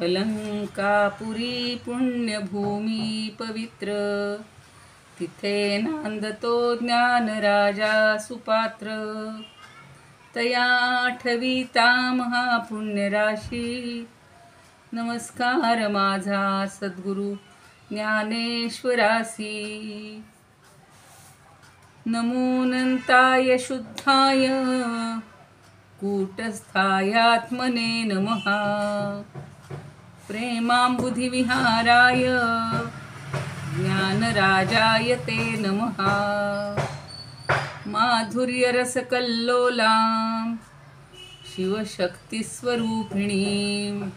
अलंकापुरी पुण्यभूमी पवित्र, तिथे नांदतो ज्ञान राजा सुपात्र. तया आठविता महापुण्यराशी, नमस्कार माझा सद्गुरु ज्ञानेश्वरासी. नमोऽनंताय शुद्धाय कूटस्थायात्मने नमः. प्रेमांबुधिविहाराय ज्ञानराजाय ते नमः. माधुर्यरसकल्लोलां शिवशक्तिस्वरूपिणीम्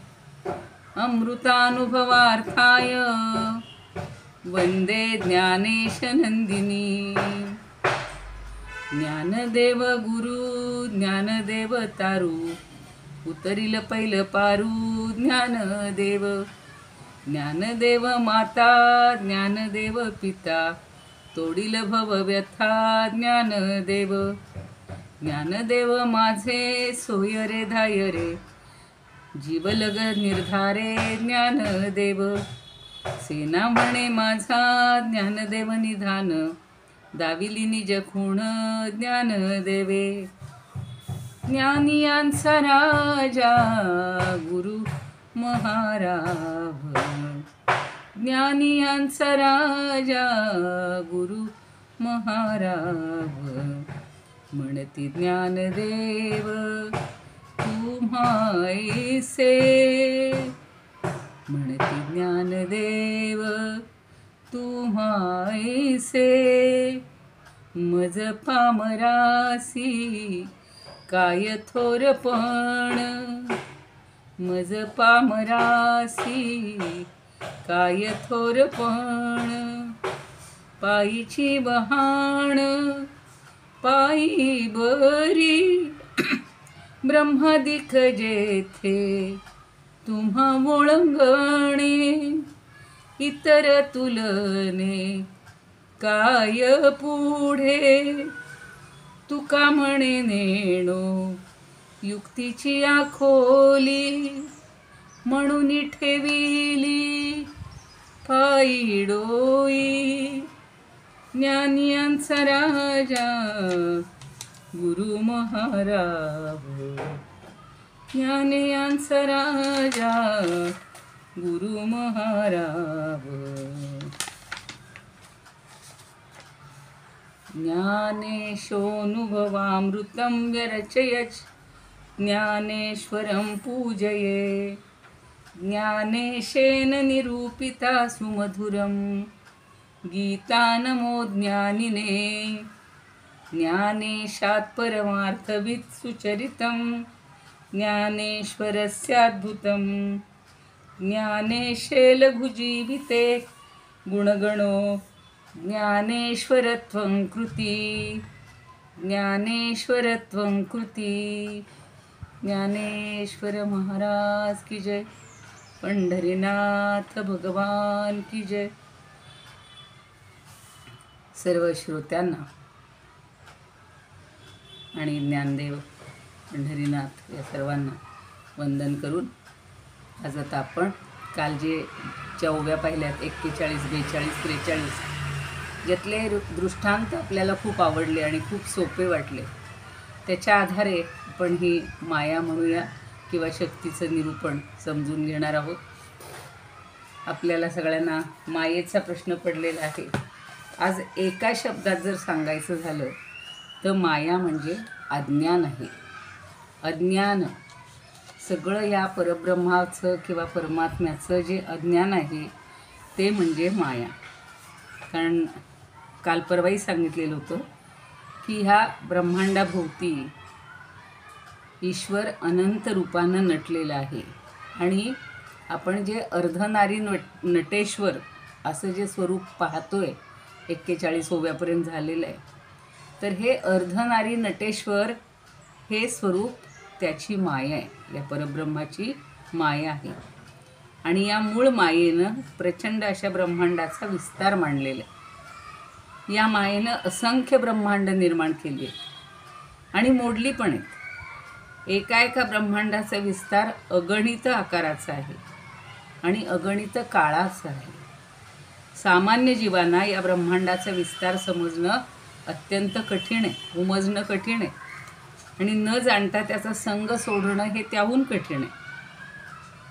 अमृतानुभवार्थाय वंदे ज्ञानेशनंदिनी. ज्ञानदेव गुरु ज्ञानदेव तारू, उतरिल पैल पारू ज्ञानदेव. ज्ञानदेव माता ज्ञानदेव पिता, तोडिल भवव्यथा ज्ञानदेव. ज्ञानदेव माझे सोय रे धाय रे, जीवलग निर्धारे ज्ञानदेव. सेना म्हणे माझा ज्ञानदेव निधान, दाविली निज खूण ज्ञानदेवे. ज्ञानियांचा राजा गुरु महाराव, ज्ञानियांचा राजा गुरु महाराव. म्हणती ज्ञानदेव तुम्हाईसे, म्हणती ज्ञानदेव तुम्हाईसे. मज पामरासी काय थोरपण, मज पामरासी काय थोरपण. पायीची वहाण पायी बरी, ब्रह्मादिक जेथे तुम्हा ओळंगणे. इतर तुलने काय पुढे, तुका म्हणे नेणो युक्तीची आखोली. म्हणून ठेविली पायी डोई, ज्ञानियांचा राजा गुरु महाराव. ज्ञानियांचा राजा गुरु महाराव. ज्ञानेशोऽनुभवामृतं व्यरचयत्, ज्ञानेश्वरं पूजये. ज्ञानेशेन निरूपिता सुमधुरं, गीता नमो ज्ञानिने. ज्ञानेशात् परमार्थवित् सुचरितं, ज्ञानेश्वरस्याद्भुतं. ज्ञानेशे लघुजीविते गुणगणो, ज्ञानेश्वरत्वं कृती. ज्ञानेश्वरत्वं कृती. ज्ञानेश्वर महाराज की जय. पंढरीनाथ भगवान की जय. सर्व श्रोत्यांना आणि ज्ञानदेव पंढरीनाथ या सर्वांना वंदन करून, आज आता आपण काल जे चौव्या पाहिल्यात 41, 42, 43, यातले दृष्टांत आपल्याला खूप आवडले आणि खूप सोपे वाटले. त्याच्या आधारे आपण ही माया म्हणूया किंवा शक्तीचं निरूपण समजून घेणार आहोत. आपल्याला सगळ्यांना मायेचा प्रश्न पडलेला आहे. आज एका शब्दात जर सांगायचं झालं तर माया म्हणजे अज्ञान आहे. अज्ञान, सगळं या परब्रह्माचं किंवा परमात्म्याचं जे अज्ञान आहे ते म्हणजे माया. कारण काल परवाही सांगितलेलं होतं की ह्या ब्रह्मांडाभोवती ईश्वर अनंत रूपानं नटलेला आहे. आणि आपण जे अर्धनारी नटेश्वर असं जे स्वरूप पाहतोय 41व्यापर्यंत झालेलं आहे, तर हे अर्धनारी नटेश्वर हे स्वरूप त्याची माया आहे, या परब्रह्माची माया आहे. आणि या मूळ मायेनं प्रचंड अशा ब्रह्मांडाचा विस्तार मांडलेला आहे. या मायेनं असंख्य ब्रह्मांड निर्माण केली आहेत आणि मोडली पण आहेत. एका एका ब्रह्मांडाचा विस्तार अगणित आकाराचा आहे. आणि अगणित काळाचं आहे. सामान्य जीवांना या ब्रह्मांडाचा विस्तार समजणं अत्यंत कठीण आहे, उमजणं कठीण आहे, आणि न जाणता त्याचा संग सोडणं हे त्याहून कठीण आहे.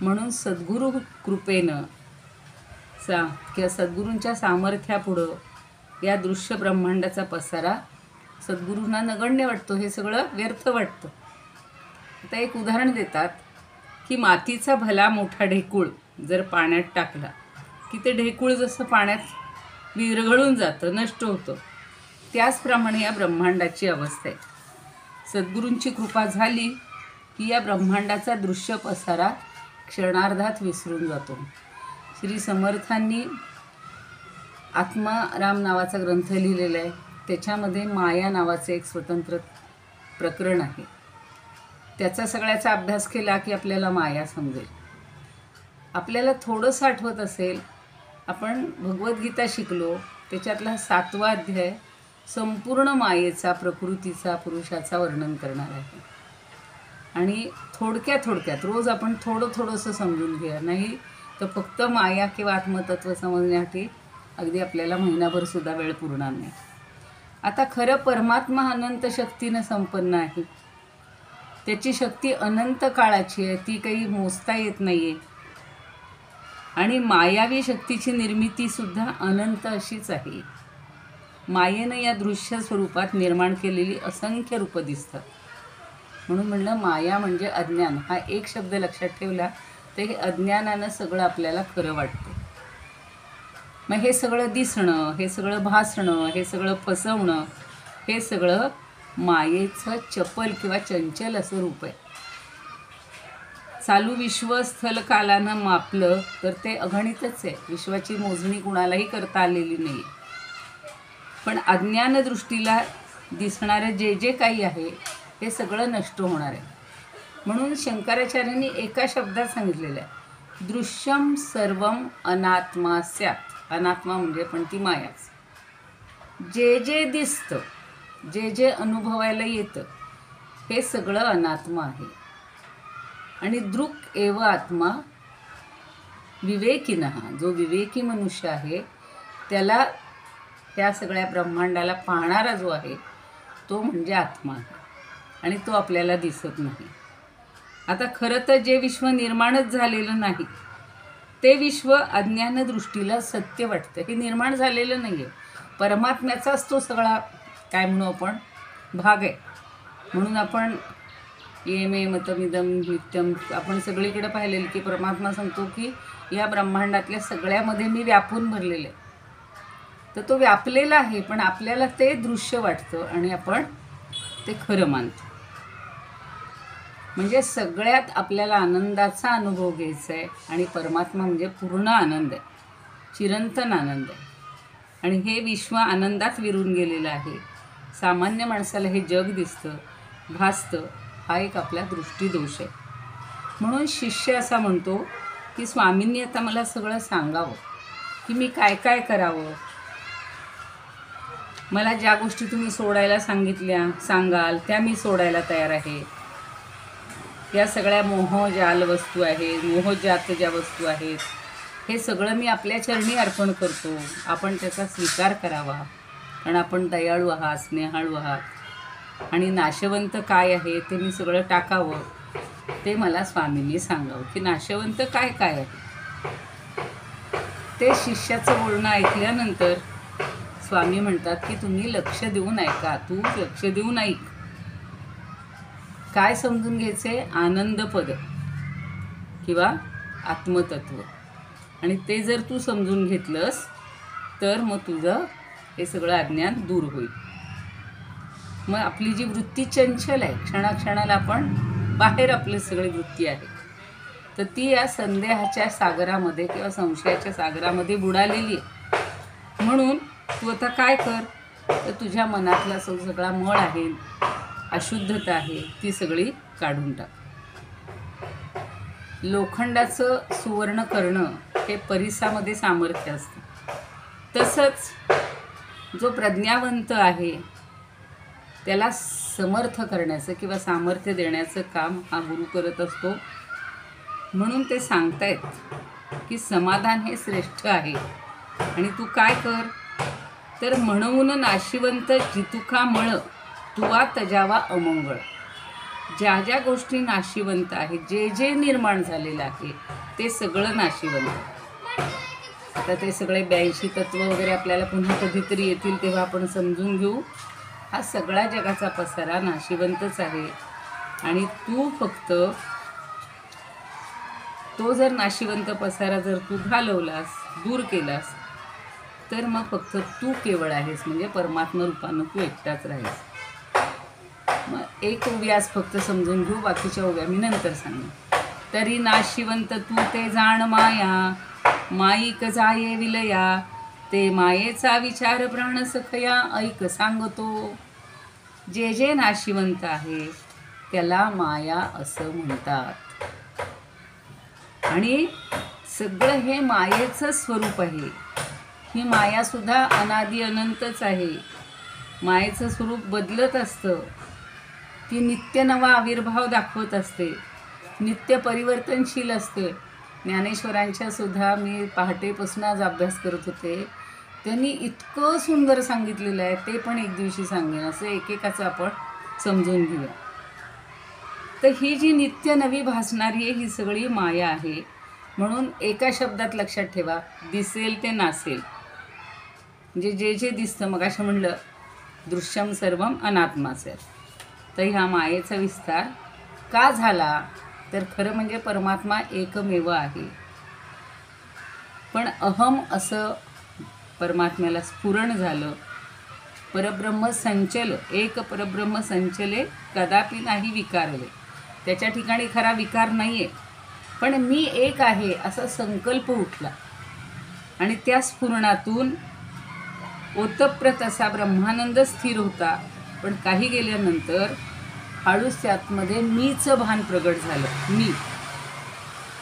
म्हणून सद्गुरू कृपेनं किंवा सद्गुरूंच्या सामर्थ्यापुढं या दृश्य ब्रह्मांडाचा पसारा सद्गुरूंना नगण्य वाटतो, हे सगळं व्यर्थ वाटतं. आता एक उदाहरण देतात की मातीचा भला मोठा ढेकूळ जर पाण्यात टाकला की ते ढेकूळ जसं पाण्यात विरघळून जातं, नष्ट होतं, त्याचप्रमाणे या ब्रह्मांडाची अवस्था आहे. सद्गुरूंची कृपा झाली की या ब्रह्मांडाचा दृश्य पसारा क्षणार्धात विसरून जातो. श्री समर्थांनी आत्माराम नावाचा ग्रंथ लिहिलेला आहे. त्याच्यामध्ये माया नावाचे एक स्वतंत्र प्रकरण आहे. त्याचा सगळ्याचा अभ्यास केला की आपल्याला माया समजेल. आपल्याला थोडंसं आठवत असेल, आपण भगवद्गीता शिकलो, त्याच्यातला 7वा अध्याय संपूर्ण मायेचा, प्रकृतीचा, पुरुषाचा वर्णन करणार आहे. आणि थोडक्यात रोज आपण थोडंसं समजून घ्या, नाही तर फक्त माया किंवा आत्मतत्व समजण्यासाठी अगदी आपल्याला महिनाभरसुद्धा वेळ पुरणार नाही. आता खरं परमात्मा अनंत शक्तीनं संपन्न आहे. त्याची शक्ती अनंत काळाची आहे, ती काही मोजता येत नाही आहे. आणि मायावी शक्तीची निर्मितीसुद्धा अनंत अशीच आहे. मायेनं या दृश्य स्वरूपात निर्माण केलेली असंख्य रूपं दिसतात. म्हणून म्हणलं माया म्हणजे अज्ञान. हा एक शब्द लक्षात ठेवला तर हे अज्ञानानं सगळं आपल्याला खरं वाटतं. मग हे सगळं दिसणं, हे सगळं भासणं, हे सगळं फसवणं, हे सगळं मायेचं चपल किंवा चंचल असं रूप आहे. चालू विश्व स्थलकालानं मापलं तर ते अगणितच आहे. विश्वाची मोजणी कुणालाही करता आलेली नाही. पण अज्ञानदृष्टीला दिसणारं जे जे काही आहे हे सगळं नष्ट होणार आहे. म्हणून शंकराचार्यांनी एका शब्दात सांगितलेलं आहे, दृश्यम सर्वम अनात्मा स्यात्. अनात्मा म्हणजे पण ती मायाच. जे जे दिसतं, जे जे अनुभवायला येतं, हे सगळं अनात्मा आहे. आणि दृक् एव आत्मा विवेकिनः. जो विवेकी मनुष्य आहे त्याला त्या सगळ्या ब्रह्मांडाला पाहणारा जो आहे तो म्हणजे आत्मा आहे. आणि तो आपल्याला दिसत नाही. आता खरं तर जे विश्व निर्माणच झालेलं नाही ते विश्व अज्ञानदृष्टीला सत्य वाटतं. हे निर्माण झालेलं नाही आहे, परमात्म्याचाच तो सगळा काय म्हणू आपण भाग आहे. म्हणून आपण ये मे मतमिदं नित्यम आपण सगळीकडे पाहिलेलं की परमात्मा सांगतो की या ब्रह्मांडातल्या सगळ्यामध्ये मी व्यापून भरलेलं आहे. तर तो व्यापलेला आहे, पण आपल्याला ते दृश्य वाटतं आणि आपण ते खरं मानतो. म्हणजे सगळ्यात आपल्याला आनंदाचा अनुभव घ्यायचा आहे. आणि परमात्मा म्हणजे पूर्ण आनंद आहे, चिरंतन आनंद आहे. आणि हे विश्व आनंदात विरून गेलेलं आहे. सामान्य माणसाला हे जग दिसतं, भासतं. हा एक आपला दृष्टीदोष आहे. म्हणून शिष्य असा म्हणतो की स्वामींनी आता मला सगळं सांगावं की मी काय काय करावं. मला ज्या गोष्टी तुम्ही सोडायला सांगाल त्या मी सोडायला तयार आहे. या सगळ्या मोहजाल वस्तू आहेत, मोहजात ज्या वस्तू आहेत, हे सगळं मी आपल्या चरणी अर्पण करतो. आपण त्याचा स्वीकार करावा, कारण आपण दयाळू आहात, स्नेहाळू आहात. आणि नाशवंत काय आहे ते मी सगळं टाकावं. ते मला स्वामींनी सांगावं की नाशवंत काय काय आहे. ते शिष्याचं बोलणं ऐकल्यानंतर स्वामी म्हणतात की तुम्ही लक्ष देऊन ऐका, तू लक्ष देऊन ऐक. काय समजून घ्यायचे? आनंदपद किंवा आत्मतत्व. आणि ते जर तू समजून घेतलंस तर मग तुझं हे सगळं अज्ञान दूर होईल. मग आपली जी वृत्ती चंचल आहे, क्षणाक्षणाला आपण बाहेर आपली सगळी वृत्ती आहे, तर ती या संदेहाच्या सागरामध्ये किंवा संशयाच्या सागरामध्ये बुडालेली आहे. म्हणून तू आता काय कर, तर तुझ्या मनातला सगळा मळ आहे, अशुद्धता आहे, ती सगळी काढून टाक. लोखंडाचं सुवर्ण करणं हे परिसामध्ये सामर्थ्य असतं. तसंच जो प्रज्ञावंत आहे त्याला समर्थ करण्याचं किंवा सामर्थ्य देण्याचं काम हा गुरु करत असतो. म्हणून ते सांगतायत की समाधान हे श्रेष्ठ आहे. आणि तू काय कर तर म्हणून नाशिवंत जितुका मळ तुवा तजावा अमंगळ. ज्या ज्या गोष्टी नाशिवंत आहेत, जे जे निर्माण झालेलं आहे ते सगळं नाशिवंत. आता ते सगळे 82 तत्व वगैरे आपल्याला पुन्हा कधीतरी येतील तेव्हा आपण समजून घेऊ. हा सगळा जगाचा पसारा नाशिवंतच आहे. आणि तू फक्त तो जर नाशिवंत पसारा जर तू घालवलास, दूर केलास, तर मग फक्त तू केवळ आहेस, म्हणजे परमात्मा रूपानं तू एकटाच राहीस. मग एक ओवी आज फक्त समजून घेऊ, बाकीच्या ओव्या मी नंतर सांगेन. तरी नाशिवंत तू ते जाण माया, माईक जाये विलया, ते मायेचा विचार प्राण सखया ऐक सांगतो. जे जे नाशिवंत आहे त्याला माया असं म्हणतात. आणि सगळं हे मायेचं स्वरूप आहे. ही मायासुद्धा अनादि अनंतच आहे. मायेचं स्वरूप बदलत असतं. ती नित्य नवा आविर्भाव दाखवत असते, नित्य परिवर्तनशील असते. ज्ञानेश्वरांच्या सुद्धा मी पहाटेपासून आज अभ्यास करत होते. त्यांनी इतकं सुंदर सांगितलेलं आहे, ते पण एक दिवशी सांगेन. असं एकेकाचं आपण समजून घेऊया. तर ही जी नित्य नवी भासणारी आहे ही सगळी माया आहे. म्हणून एका शब्दात लक्षात ठेवा, दिसेल ते नासेल. म्हणजे जे जे दिसतं, मग असं म्हणलं दृश्यम सर्वम अनात्माचं. तर ह्या मायेचा विस्तार का झाला तर खरं म्हणजे परमात्मा एकमेव आहे. पण अहम असं परमात्म्याला स्फुरण झालं. परब्रह्म संचल, एक परब्रह्म संचले कदापि नाही विकारले. त्याच्या ठिकाणी खरा विकार नाही आहे, पण मी एक आहे असा संकल्प उठला. आणि त्या स्फुरणातून ओतप्रोत असा ब्रह्मानंद स्थिर होता. पण काही गेल्यानंतर हळूच त्यातमध्ये मीच भान प्रगट झालं. मी,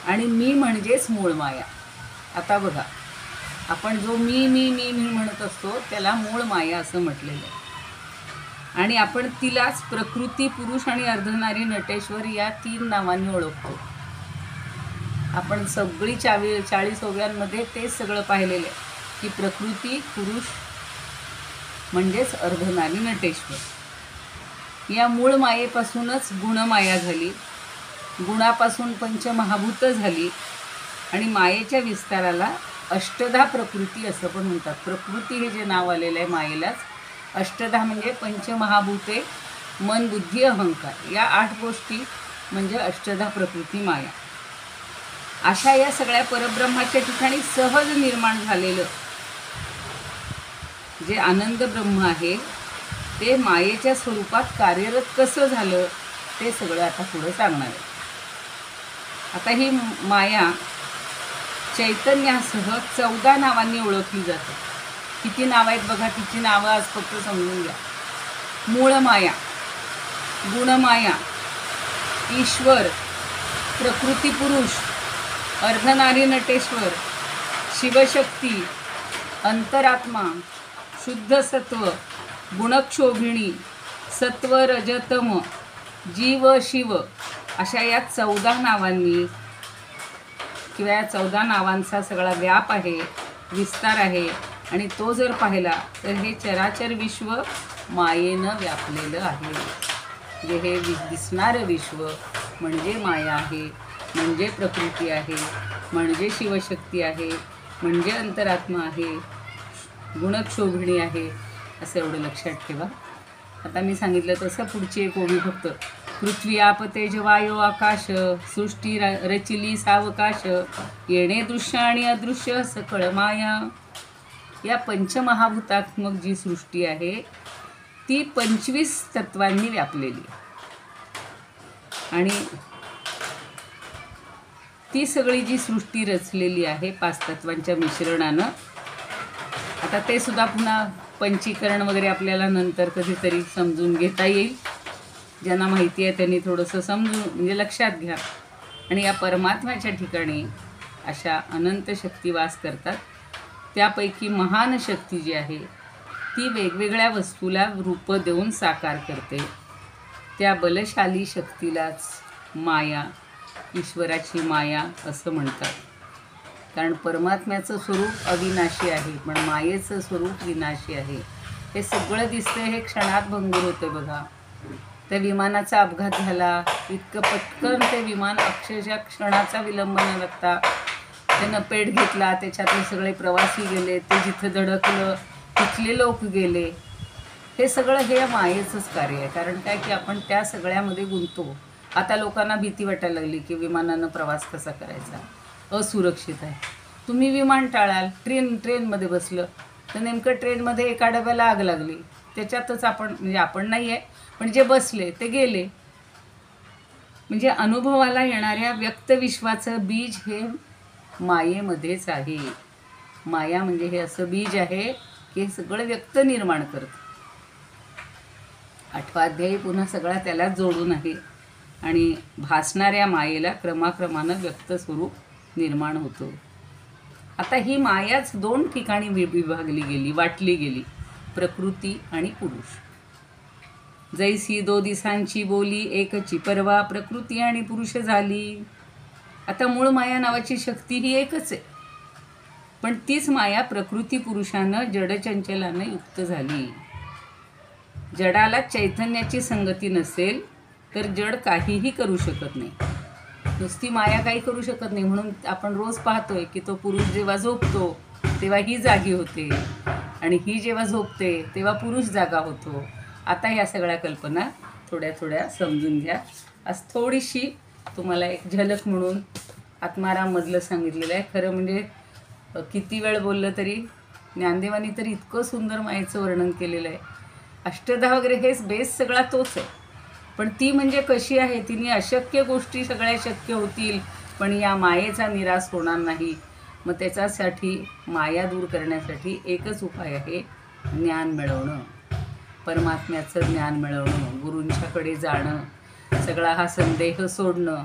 आणि मी म्हणजेच मूळ माया. आता बघा, आपण जो मी मी मी मी म्हणत असतो त्याला मूळ माया असं म्हटलेलं आहे. आणि आपण तिलाच प्रकृती, पुरुष आणि अर्धनारी, नटेश्वर या 3 नावांनी ओळखतो. आपण सगळी 40 ओव्यांमध्ये तेच सगळं पाहिलेलं आहे की प्रकृती, पुरुष म्हणजेच अर्धनारी, नटेश्वर. या मूळ मायेपासूनच गुणमाया झाली, गुणापासून पंचमहाभूत झाली. आणि मायेच्या विस्ताराला अष्टधा प्रकृती असं पण म्हणतात. प्रकृती हे जे नाव आलेलं आहे मायेलाच. अष्टधा म्हणजे पंचमहाभूते, मन, बुद्धी, अहंकार, या 8 गोष्टी म्हणजे अष्टधा प्रकृती माया. अशा या सगळ्या परब्रह्माच्या ठिकाणी सहज निर्माण झालेलं जे आनंद ब्रह्म आहे ते मायेच्या स्वरूपात कार्यरत कसं झालं ते सगळं आता पुढं सांगणार आहे. आता ही माया चैतन्यासह 14 नावांनी ओळखली जाते. किती नावं आहेत बघा, तिची नावं आज फक्त समजून घ्या. मूळ माया, गुणमाया, ईश्वर, प्रकृती पुरुष, अर्धनारी नटेश्वर, शिवशक्ती, अंतरात्मा, शुद्ध सत्व, गुणक्षोभिणी, सत्व, रजतम, जीव, शिव, अशा या 14 नावांनी किंवा या 14 नावांचा सगळा व्याप आहे, विस्तार आहे. आणि तो जर पाहिला तर हे चराचर विश्व मायेनं व्यापलेलं आहे. जे हे दिसणारं विश्व म्हणजे माया आहे, म्हणजे प्रकृती आहे, म्हणजे शिवशक्ती आहे, म्हणजे अंतरात्मा आहे, गुणक्षोभिणी आहे, असं एवढं लक्षात ठेवा. आता मी सांगितलं तसं पुढची एक ओवी फक्त. पृथ्वी, आप, तेज, वायू, आकाश, सृष्टी रचिली सावकाश, येणे दृश्य आणि अदृश्य सकळ माया. या पंचमहाभूतात्मक जी सृष्टी आहे ती 25 तत्वांनी व्यापलेली. आणि ती सगळी जी सृष्टी रचलेली आहे 5 तत्वांच्या मिश्रणानं. आता ते सुद्धा पुन्हा पंचीकरण वगैरे आपल्याला नंतर कधीतरी समजून घेता येईल. ज्यांना माहिती आहे त्यांनी थोडंसं समजून म्हणजे लक्षात घ्या. आणि या परमात्म्याच्या ठिकाणी अशा अनंत शक्ती वास करतात. त्यापैकी महान शक्ती जी आहे ती वेगवेगळ्या वस्तूला रूप देऊन साकार करते. त्या बलशाली शक्तीलाच माया, ईश्वराची माया असं म्हणतात. कारण परमात्म्याचं स्वरूप अविनाशी आहे, पण मायेचं स्वरूप विनाशी आहे. हे सगळं दिसतंय, हे क्षणात भंगूर होतं बघा. त्या विमानाचा अपघात झाला, इतकं पटकन ते विमान अक्षरशः क्षणाचा विलंब न लागता त्यानं पेट घेतला, त्याच्यातले सगळे प्रवासी गेले, ते जिथं धडकलं तिथले लोक गेले. हे सगळं हे मायेचंच कार्य आहे. कारण काय की आपण त्या सगळ्यामध्ये गुंततो. आता लोकांना भीती वाटायला लागली की विमानानं प्रवास कसा करायचा, असुरक्षित आहे. तुम्ही विमान टाळाल, ट्रेनमध्ये बसलं तर नेमकं ट्रेनमध्ये एका डब्याला आग लागली, त्याच्यातच आपण म्हणजे आपण नाही आहे पण जे बसले ते गेले. म्हणजे अनुभवाला येणाऱ्या व्यक्तविश्वाचं बीज हे मायेमध्येच आहे. माया म्हणजे हे असं बीज आहे की हे सगळं व्यक्त निर्माण करतं. 8वा अध्यायी पुन्हा सगळा त्यालाच जोडून आहे. आणि भासणाऱ्या मायेला क्रमाक्रमानं व्यक्त स्वरूप निर्माण होतं. आता ही मायाच 2 ठिकाणी विभागली गेली, वाटली गेली, प्रकृती आणि पुरुष. जैसी 2 दिसांची बोली, एकची परवा, प्रकृती आणि पुरुष झाली. आता मूळ माया नावाची शक्ती ही एकच आहे, पण तीच माया प्रकृती पुरुषानं जडचंचलानं युक्त झाली. जडाला चैतन्याची संगती नसेल तर जड काहीही करू शकत नाही. नुसती माया काही करू शकत नाही. म्हणून आपण रोज पाहतोय की तो पुरुष जेव्हा झोपतो तेव्हा ही जागी होते, आणि ही जेव्हा झोपते तेव्हा पुरुष जागा होतो. आता ह्या सगळ्या कल्पना थोड्या थोड्या समजून घ्या. आज थोडीशी तुम्हाला एक झलक म्हणून आत्माराममधलं सांगितलेलं आहे. खरं म्हणजे किती वेळ बोललं तरी ज्ञानदेवानी तर इतकं सुंदर मायेचं वर्णन केलेलं आहे. अष्टधा वगैरे हेच बेस सगळा तोच आहे, पण ती म्हणजे कशी आहे, तिने अशक्य गोष्टी सगळ्या शक्य होतील, पण या मायेचा निराश होणार नाही. मग त्याच्यासाठी माया दूर करण्यासाठी एकच उपाय आहे, ज्ञान मिळवणं, परमात्म्याचं ज्ञान मिळवणं, गुरूंच्याकडे जाणं, सगळा हा संदेह सोडणं,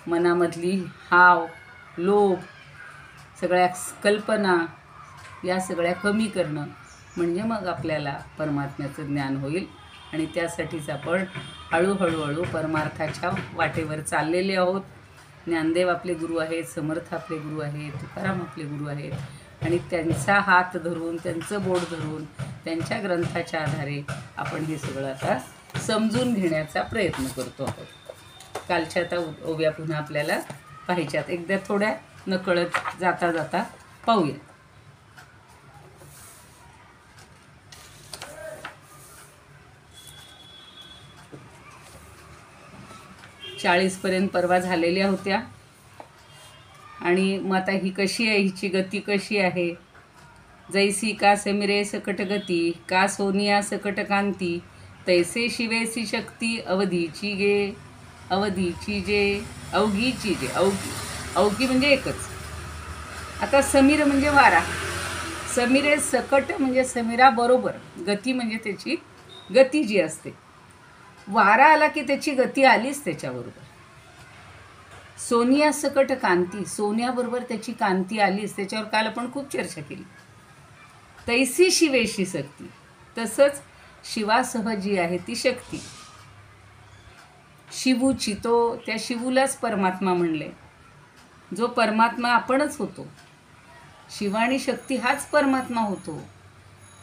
मनामधली हाव, लोभ, सगळ्या कल्पना या सगळ्या कमी करणं. म्हणजे मग आपल्याला परमात्म्याचं ज्ञान होईल. आणि त्यासाठीच आपण हळूहळू परमार्थाच्या वाटेवर चाललेले आहोत. ज्ञानदेव आपले गुरु आहेत, समर्थ आपले गुरु आहेत, तुकाराम आपले गुरु आहेत, आणि त्यांचा हात धरून, त्यांचं बोट धरून, त्यांच्या ग्रंथाच्या आधारे आपण हे सगळं आता समजून घेण्याचा प्रयत्न करतो आहोत. कालच्या आता ओव्या पुन्हा आपल्याला पाहिजेत, एकदा थोड्या नकळत जाता जाता पाहूया. 40पर्यंत परवा झालेल्या होत्या. आणि मग आता ही कशी आहे, हिची गती कशी आहे. जैसी का समिरे सकट गती, का सोनिया सकट कांती, तैसे शिवेसी शक्ती, अवधीची गे अवधीची जे अवघीची जे अवघी म्हणजे एकच. आता समीर म्हणजे वारा, समिरे सकट म्हणजे समिरा बरोबर, गती म्हणजे त्याची गती जी असते. वारा आला की त्याची गती आलीच त्याच्याबरोबर. सोनिया सकट कांती, सोन्याबरोबर त्याची कांती आलीच, त्याच्यावर काल आपण खूप चर्चा केली. तैसी शिवेशी शक्ती, तसंच शिवासह जी आहे ती शक्ती. शिवूची, तो त्या शिवूलाच परमात्मा म्हणले, जो परमात्मा आपणच होतो. शिव आणि शक्ती हाच परमात्मा होतो.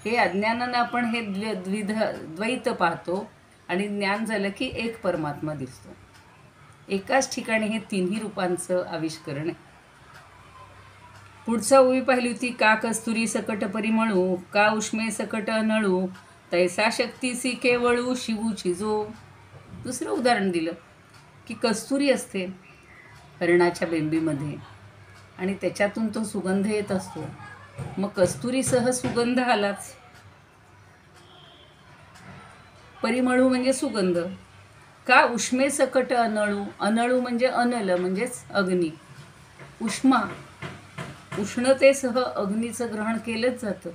हे अज्ञानानं आपण हे द्वैत पाहतो, आणि ज्ञान झालं की एक परमात्मा दिसतो. एकाच ठिकाणी हे तिन्ही रूपांचं आविष्करण आहे. पुढचा ओवी पाहिली होती, का कस्तुरी सकट परिमळू, का उष्मे सकट अनळू, तैसा शक्तीसी केवळू शिवूची जो. दुसरं उदाहरण दिलं की कस्तुरी असते हरणाच्या बेंबीमध्ये, आणि त्याच्यातून तो सुगंध येत असतो. मग कस्तुरीसह सुगंध आलाच. परिमळू म्हणजे सुगंध. का उष्मे सकट अनळू, अनळू म्हणजे अनल म्हणजेच अग्नी. उष्मा, उष्णतेसह अग्नीचं ग्रहण केलंच जातं,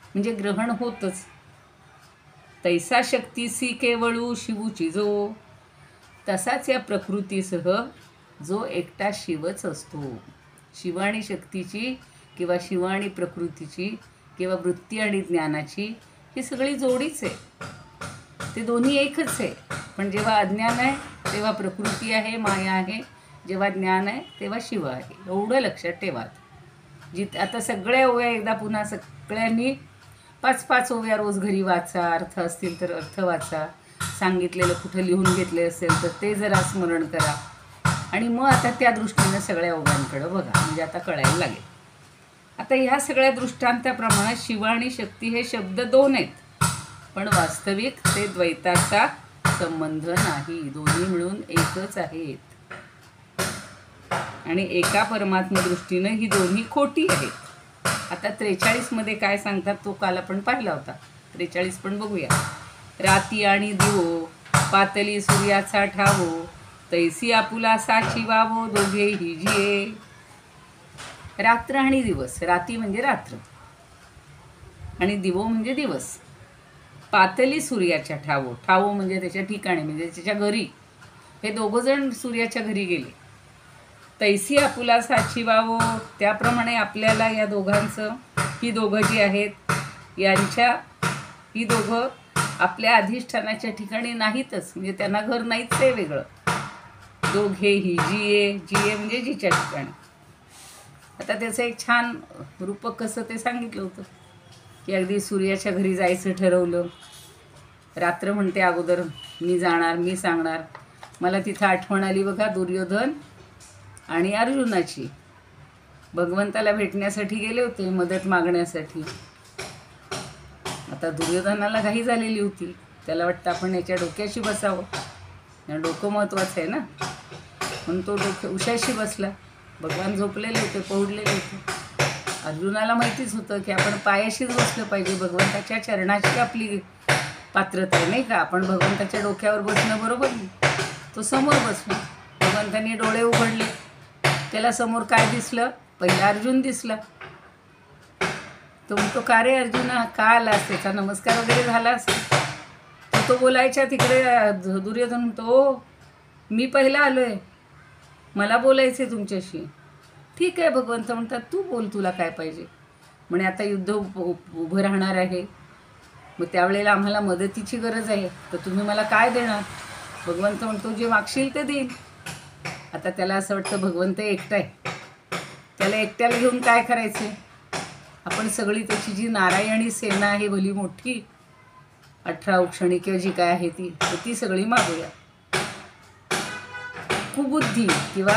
म्हणजे ग्रहण होतच. तैसा शक्तीसी केवळू शिवूची जो. तसाच या प्रकृतीसह जो एकटा शिवच असतो. शिव आणि शक्तीची किंवा शिव आणि प्रकृतीची किंवा वृत्ती आणि ज्ञानाची ही सगळी जोडीच आहे. ते दोन्ही एकच आहे. पण जेव्हा अज्ञान आहे तेव्हा प्रकृती आहे, माया आहे, जेव्हा ज्ञान आहे तेव्हा शिव आहे, एवढं लक्षात ठेवा. आता सगळ्या ओव्या एकदा पुन्हा सगळ्यांनी 5-5 ओव्या रोज घरी वाचा, अर्थ असतील तर अर्थ वाचा, सांगितलेलं कुठं लिहून घेतले असेल तर ते जरा स्मरण करा आणि मग आता त्या दृष्टीनं सगळ्या ओव्यांकडं बघा, म्हणजे आता कळायला लागेल. आता ह्या सगळ्या दृष्टांताप्रमाणे शिव आणि शक्ती हे शब्द 2 आहेत, पण वास्तविक ते द्वैताचा संबंध नाही, दोन्ही मिळून एकच आहेत. आणि एका परमात्म दृष्टीनं ही दोन्ही खोटी आहेत. आता 43 काय सांगतात तो काल आपण पाहिला होता. 43 पण बघूया. राती आणि दिवो पातली सूर्याचा ठावो, तैसी आपुला साची वावो दोघेही जिये. रात्र आणि दिवस, राती म्हणजे रात्र आणि दिवो म्हणजे दिवस. पातली सूर्याच्या ठावो, ठावो म्हणजे त्याच्या ठिकाणी, म्हणजे त्याच्या घरी. हे दोघं जण सूर्याच्या घरी गेले. तैसी आपुला साची वावो, त्याप्रमाणे आपल्याला या दोघांचं, ही दोघं जी आहेत ही दोघं आपल्या अधिष्ठानाच्या ठिकाणी नाहीतच, म्हणजे त्यांना घर नाहीच आहे वेगळं. दोघेही जिये, जिये म्हणजे जिच्या ठिकाणी. आता त्याचं एक छान रूपक कसं ते सांगितलं होतं की अगदी सूर्याच्या घरी जायचं ठरवलं. रात्र म्हणते अगोदर मी जाणार, मी सांगणार. मला तिथं आठवण आली बघा दुर्योधन आणि अर्जुनाची. भगवंताला भेटण्यासाठी गेले होते, मदत मागण्यासाठी. आता दुर्योधनाला घाई झालेली होती, त्याला वाटतं आपण याच्या डोक्याशी बसावं, या डोकं महत्त्वाचं आहे ना, म्हणून तो उशाशी बसला. भगवान झोपलेले होते, पहुडलेले होते. अर्जुनाला माहितीच होतं की आपण पायाशीच बसलं पाहिजे, भगवंताच्या चरणाची आपली पात्रता आहे, नाही का. आपण भगवंताच्या डोक्यावर बसणं बरोबर नाही. तो समोर बसला, भगवंतांनी डोळे उघडले, त्याला समोर काय दिसलं? पहिला अर्जुन दिसला. तो म्हणतो का रे अर्जुना, का आलास? त्याचा नमस्कार वगैरे झाला असेल. तो बोलायच्या तिकडे दुर्योधन म्हणतो मी पहिला आलोय, मला बोलायचे तुमच्याशी. ठीक आहे, भगवंत म्हणतात तू बोल, तुला काय पाहिजे. म्हणे आता युद्ध उभं राहणार आहे, मग त्यावेळेला आम्हाला मदतीची गरज आहे, तर तुम्ही मला काय देणार? भगवंत म्हणतो जे मागशील ते देईन. आता त्याला असं वाटतं भगवंत एकटा आहे, त्याला एकट्याला घेऊन काय करायचे. आपण सगळी त्याची जी नारायणी सेना आहे भली मोठी, 18 औक्षणी किंवा जी काय आहे ती सगळी मागूया. कुबुद्धी किंवा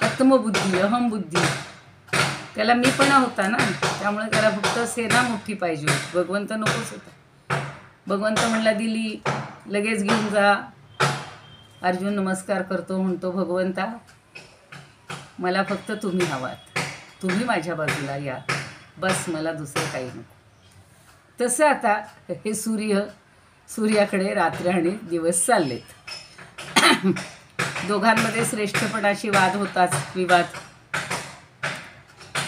आत्मबुद्धी, अहमबुद्धी, त्याला मीपणा होता ना, त्यामुळे त्याला फक्त सेना मोठी पाहिजे होती, भगवंत नकोच होता. भगवंत म्हणला दिली, लगेच घेऊन जा. अर्जुन नमस्कार करतो, म्हणतो भगवंता मला फक्त तुम्ही हवात, तुम्ही माझ्या बाजूला या, बस, मला दुसरं काही नको. तसं आता हे सूर्याकडे रात्र आणि दिवस चाललेत. दोघांमध्ये श्रेष्ठपणाशी वाद होताच, विवाद.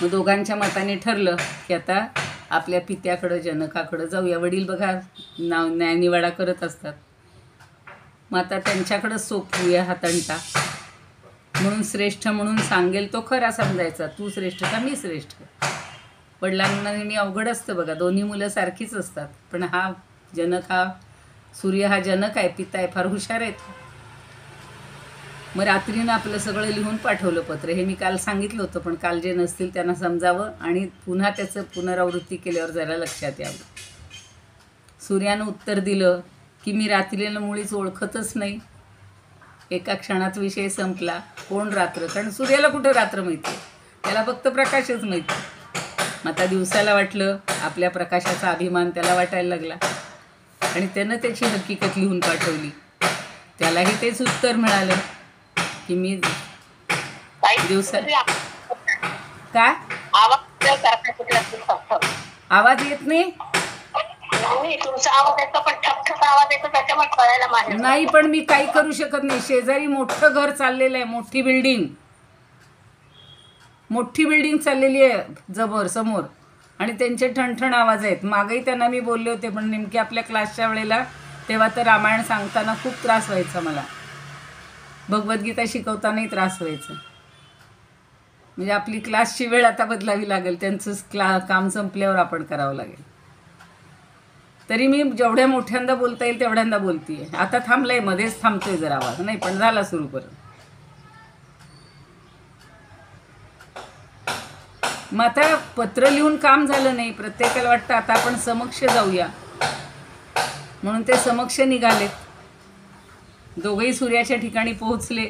मग दोघांच्या मताने ठरलं की आता आपल्या पित्याकडं जनकाकडं जाऊया. वडील बघा न्यायनिवाडा करत असतात, मग आता त्यांच्याकडं सोपवूया हा तंटा. म्हणून श्रेष्ठ म्हणून सांगेल तो खरा समजायचा, तू श्रेष्ठ का मी श्रेष्ठ. वडिलांना नेहमी अवघड असतं बघा, दोन्ही मुलं सारखीच असतात, पण हा सूर्य हा जनक आहे, पिता आहे, फार हुशार आहेत. मग रात्रीनं आपलं सगळं लिहून पाठवलं पत्र. हे मी काल सांगितलं होतं, पण काल जे नसतील त्यांना समजावं आणि पुन्हा त्याचं पुनरावृत्ती केल्यावर जरा लक्षात यावं. सूर्यानं उत्तर दिलं की मी रात्रीला मुळीच ओळखतच नाही, एका क्षणात विषय संपला. कोण रात्र? कारण सूर्याला कुठं रात्र माहिती, त्याला फक्त प्रकाशच माहिती. मग आता दिवसाला वाटलं, आपल्या प्रकाशाचा अभिमान त्याला वाटायला लागला आणि त्यानं त्याची हकीकत लिहून पाठवली. त्यालाही तेच उत्तर मिळालं की मी दिवसा काय आवाज येत नाही. नाही, पण मी काही करू शकत नाही. शेजारी मोठं घर चाललेलं आहे, मोठी बिल्डिंग चाललेली आहे जवळ समोर, आणि त्यांचे ठणठण आवाज आहेत. मागेही त्यांना मी बोलले होते, पण नेमके आपल्या क्लासच्या वेळेला तेव्हा तर रामायण सांगताना खूप त्रास व्हायचा मला, भगवद्गीता शिकवतानाही त्रास व्हायचा. म्हणजे आपली क्लासची वेळ आता बदलावी लागेल, त्यांचं काम संपल्यावर आपण करावं लागेल. तरी मी जेवढ्या मोठ्यांदा बोलता येईल तेवढ्यांदा बोलतीये. आता थांबलंय, मध्येच थांबतोय जरा आवाज, नाही पण झाला सुरू परत. मग आता पत्र लिहून काम झालं नाही, प्रत्येकाला वाटतं आता आपण समक्ष जाऊया, म्हणून ते समक्ष निघालेत. दोघंही सूर्याच्या ठिकाणी पोहोचले.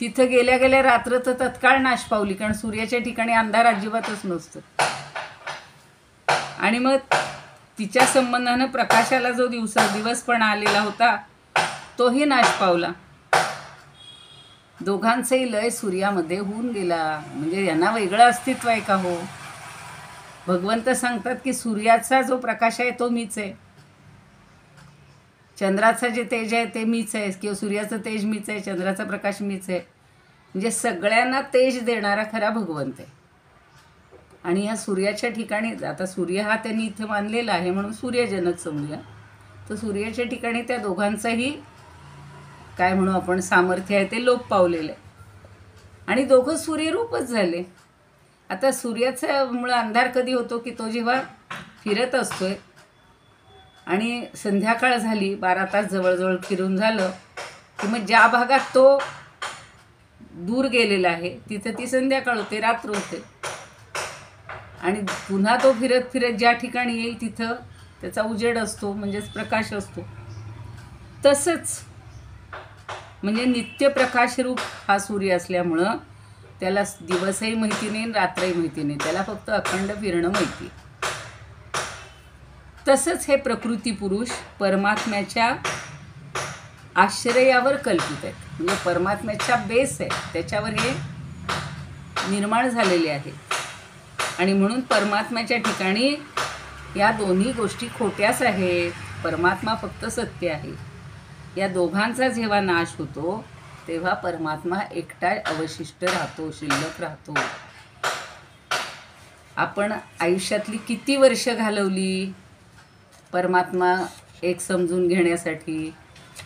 तिथं गेल्या गेल्या रात्र तर तत्काळ नाश पावली, कारण सूर्याच्या ठिकाणी अंधार अजिबातच नसतं. आणि मग तिच्या संबंधानं प्रकाशाला जो दिवस पण आलेला होता तोही नाश पावला. दोघांचंही लय सूर्यामध्ये होऊन गेला. म्हणजे यांना वेगळं अस्तित्व आहे का हो? भगवंत सांगतात की सूर्याचा जो प्रकाश आहे तो मीच आहे, चंद्राचं जे तेज आहे ते मीच आहे, किंवा सूर्याचं तेज मीच आहे, चंद्राचा प्रकाश मीच आहे. म्हणजे सगळ्यांना तेज देणारा खरा भगवंत आहे. आणि ह्या सूर्याच्या ठिकाणी, आता सूर्य हा त्यांनी इथं मानलेला आहे म्हणून सूर्यजनक समजूया, तर सूर्याच्या ठिकाणी त्या दोघांचंही काय म्हणू आपण सामर्थ्य आहे ते लोप पावलेलं आहे. आणि दोघं सूर्यरूपच झाले. आता सूर्याचा मुळे अंधार कधी होतो की तो जेव्हा फिरत असतोय आणि संध्याकाळ झाली, 12 तास जवळजवळ फिरून झालं की मग ज्या भागात तो दूर गेलेला आहे तिथं ती संध्याकाळ होते, रात्र होते. आणि पुन्हा तो फिरत फिरत ज्या ठिकाणी येईल तिथं त्याचा उजेड असतो, म्हणजेच प्रकाश असतो. तसंच म्हणजे नित्य प्रकाशरूप हा सूर्य असल्यामुळं त्याला दिवसही माहिती नाही, रात्रही माहिती नाही, त्याला फक्त अखंड फिरणं माहिती. तसंच हे प्रकृती पुरुष परमात्म्याच्या आश्रयावर कल्पित आहेत. म्हणजे परमात्म्याच्या बेस आहे त्याच्यावर हे निर्माण झालेले आहेत. आणि म्हणून परमात्म्याच्या ठिकाणी या दोन्ही गोष्टी खोट्याच आहेत. परमात्मा फक्त सत्य आहे. या दोघांचा जेव्हा नाश होतो तेव्हा परमात्मा एकटा अवशिष्ट राहतो, शिल्लक राहतो. आपण आयुष्यातली किती वर्ष घालवली परमात्मा एक समजून घेण्यासाठी?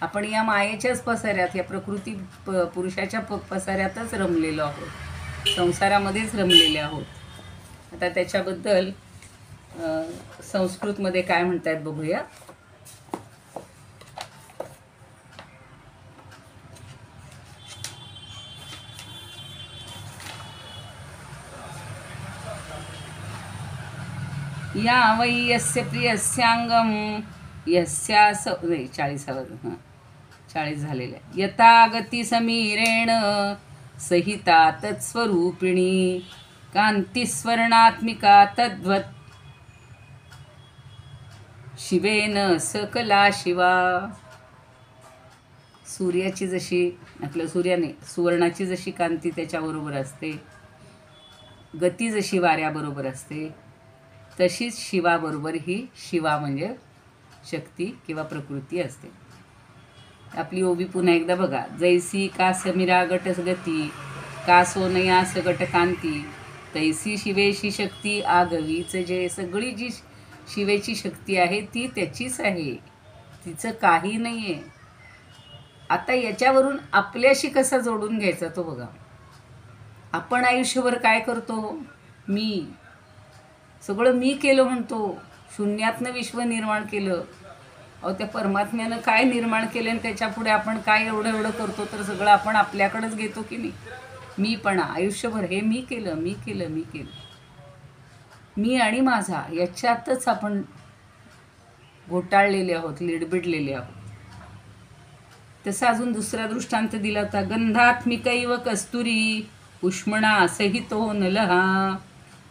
आपण या मायेच्याच पसाऱ्यात, या प्रकृती पुरुषाच्या पसाऱ्यातच रमलेलो आहोत, संसारामध्येच रमलेले आहोत. आता त्याच्याबद्दल संस्कृतमध्ये काय म्हणतात बघूया. या वै यस्य प्रियस्यांगम यस्यास नाही 40 झालेलं आहे. यथा गती समीरेण सहिता तत्स्वरूपिणी कांतिस्वर्णात्मिका तद्वत् शिवेन सकला शिवा. सूर्याची जशी, आपल्या सूर्याने सुवर्णाची जशी कांती त्याच्याबरोबर असते, गती जशी वाऱ्याबरोबर असते, तशीच शिवाबरोबर ही शिवा म्हणजे शक्ती किंवा प्रकृती असते. आपली ओबी पुन्हा एकदा बघा. जैसी का समीरा गटस गती का सोनयास गटकांती तैसी शिवेशी शक्ती आगवीच जे. सगळी जी शिवेची शक्ती आहे ती त्याचीच आहे, तिचं काही नाही आहे. आता याच्यावरून आपल्याशी कसा जोडून घ्यायचा तो बघा. आपण आयुष्यभर काय करतो? मी सगळं मी केलं म्हणतो, शून्यातनं विश्व निर्माण केलं. अहो त्या परमात्म्यानं काय निर्माण केलं आणि त्याच्या पुढे आपण काय एवढं करतो, तर सगळं आपण आपल्याकडेच घेतो की नाही. मीपणा आयुष्यभर, हे मी केलं, मी केलं, मी केलं, मी आणि माझा याच्यातच आपण घोटाळलेले आहोत, लिडबिडलेले आहोत. तसा अजून दुसरा दृष्टांत दिला होता. गंधात्मिकैव कस्तुरी उष्मणा सहितो नलहा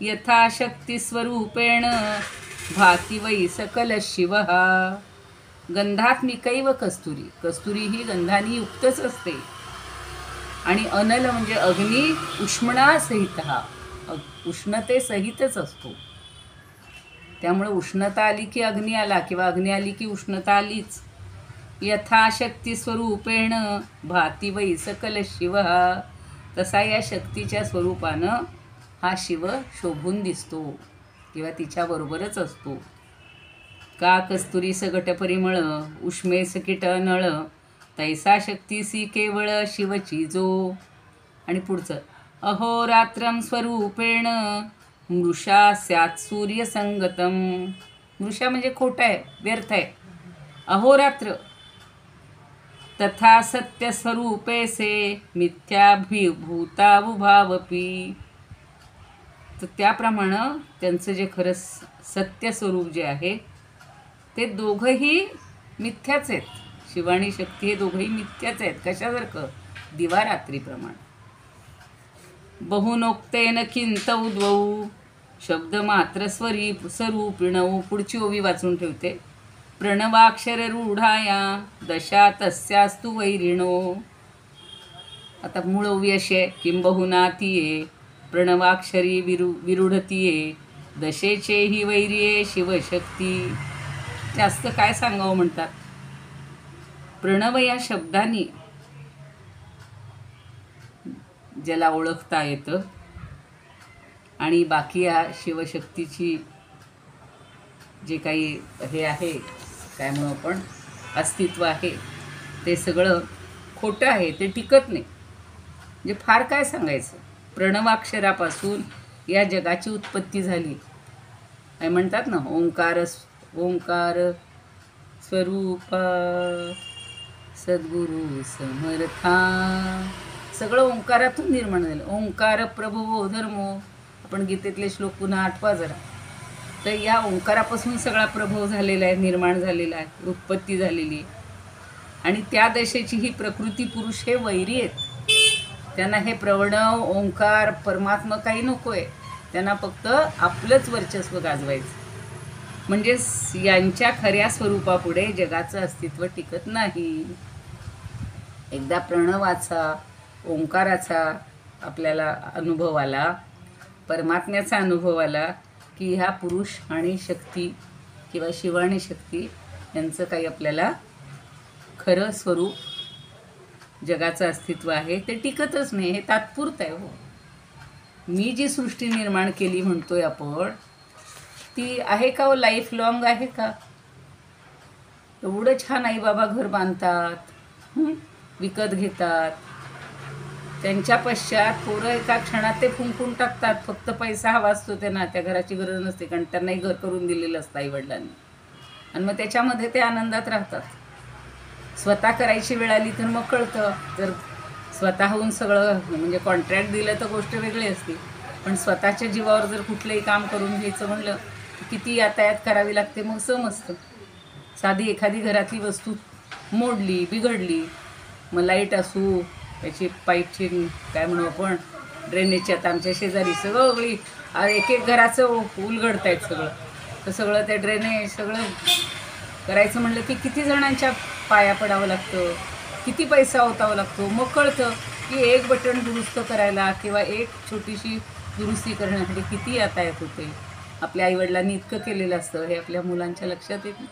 यथाशक्तिस्वरूपेण भाती वै सकल शिवः. गंधात्मिकैव कस्तुरी, कस्तुरी ही गंधानी युक्तच असते. आणि अनल म्हणजे अग्नी उष्मणा सहित, उष्णतेसहितच असतो. त्यामुळे उष्णता आली की अग्नी आला, किंवा अग्नी आली की उष्णता आलीच. यथाशक्ती स्वरूपेण भाती वै सकल शिवः. तसा या शक्तीच्या स्वरूपानं हा शिव शोभून दिसतो किंवा तिच्याबरोबरच असतो. का कस्तुरी सगट परिमळ उष्मेस किट नळ तैसा शक्तीसी केवळ शिवची जो. आणि पुढचं अहोरात्रम स्वरूपेण मृषा स्यात् सूर्यसंगतम. मृषा म्हणजे खोटं आहे, व्यर्थ आहे. अहोरात्र तथा सत्यस्वरूपे से मिथ्याभिभूतावुभावपी. तर त्याप्रमाणे त्यांचं जे खरं सत्य स्वरूप जे आहे ते दोघंही मिथ्याच आहेत. शिव आणि शक्ती हे दोघंही मिथ्याच आहेत. कशासारखं? दिवा रात्रीप्रमाणे. बहुनोक्तेन किंतौ द्वौ शब्द मात्र स्वरूपिणौ. पुढची ओवी वाचून ठेवते. प्रणवाक्षर रूढाया दशा तस्यास्तु वैरिणो. आता मूळ ओवी अशी आहे. किंबहुना तिये प्रणवाक्षरी विरूढतीये दशेचे ही वैरिये शिवशक्ती. जास्त काय सांगावं म्हणतात. प्रणव या शब्दाने ज्याला ओळखता येतं आणि बाकी या शिवशक्तीची जे काही हे आहे काय म्हणू आपण अस्तित्व आहे ते सगळं खोटं आहे, ते टिकत नाही. म्हणजे फार काय सांगायचं. प्रणवाक्षरापासून या जगाची उत्पत्ती झाली. काय म्हणतात ना, ओंकार स्वरूप सद्गुरु समर्था. सगळं ओंकारातून निर्माण झालं. ओंकार प्रभवो धर्मो. आपण गीतेतले श्लोक पुन्हा आठवा जरा. तर या ओंकारापासून सगळा प्रभव झालेला आहे, निर्माण झालेला आहे, उत्पत्ती झालेली आहे. आणि त्या दशेची ही प्रकृती पुरुष हे वैरी आहेत. त्यांना हे प्रणव ओंकार परमात्मा काही नको आहे. त्यांना फक्त आपलंच वर्चस्व गाजवायचं. म्हणजे यांच्या खऱ्या स्वरूपापुढे जगाचं अस्तित्व टिकत नाही. एकदा प्रणवाचा ओंकाराचा आपल्याला अनुभव आला, परमात्म्याचा अनुभव आला की ह्या पुरुष आणि शक्ती किंवा शिव आणि शक्ती यांचं काही आपल्याला खरं स्वरूप जगाचं अस्तित्व आहे ते टिकतच नाही. हे तात्पुरतं आहे. हो, मी जी सृष्टी निर्माण केली म्हणतोय आपण ती आहे का? हो, लाईफ लॉंग आहे का? एवढं छान आई बाबा घर बांधतात, विकत घेतात, त्यांच्या पश्चात पोरं एका क्षणात ते फुंकून टाकतात. फक्त पैसा हवा असतो त्यांना, त्या घराची गरज नसते, कारण त्यांनाही घर करून दिलेलं असतं आईवडिलांनी. आणि मग त्याच्यामध्ये ते आनंदात राहतात. स्वतः करायची वेळ आली तर मग कळतं. जर स्वतःहून सगळं म्हणजे कॉन्ट्रॅक्ट दिलं तर गोष्ट वेगळी असते. पण स्वतःच्या जीवावर जर कुठलंही काम करून घ्यायचं म्हणलं किती यातायात करावी लागते मग समजतं. साधी एखादी घरातली वस्तू मोडली, बिघडली, मग लाईट असू, त्याची पाईपची काय म्हणू आपण ड्रेनेजची, आता आमच्या शेजारी सगळी एक एक घराचं उलगडत आहेत सगळं. तर सगळं ते ड्रेनेज सगळं करायचं म्हणलं की किती जणांच्या पाया पडावं लागतं, किती पैसा ओतावा लागतो. मग कळतं की एक बटन दुरुस्त करायला किंवा एक छोटीशी दुरुस्ती करण्यासाठी किती यातायात होते. आपल्या आईवडिलांनी इतकं केलेलं असतं हे आपल्या मुलांच्या लक्षात येत नाही.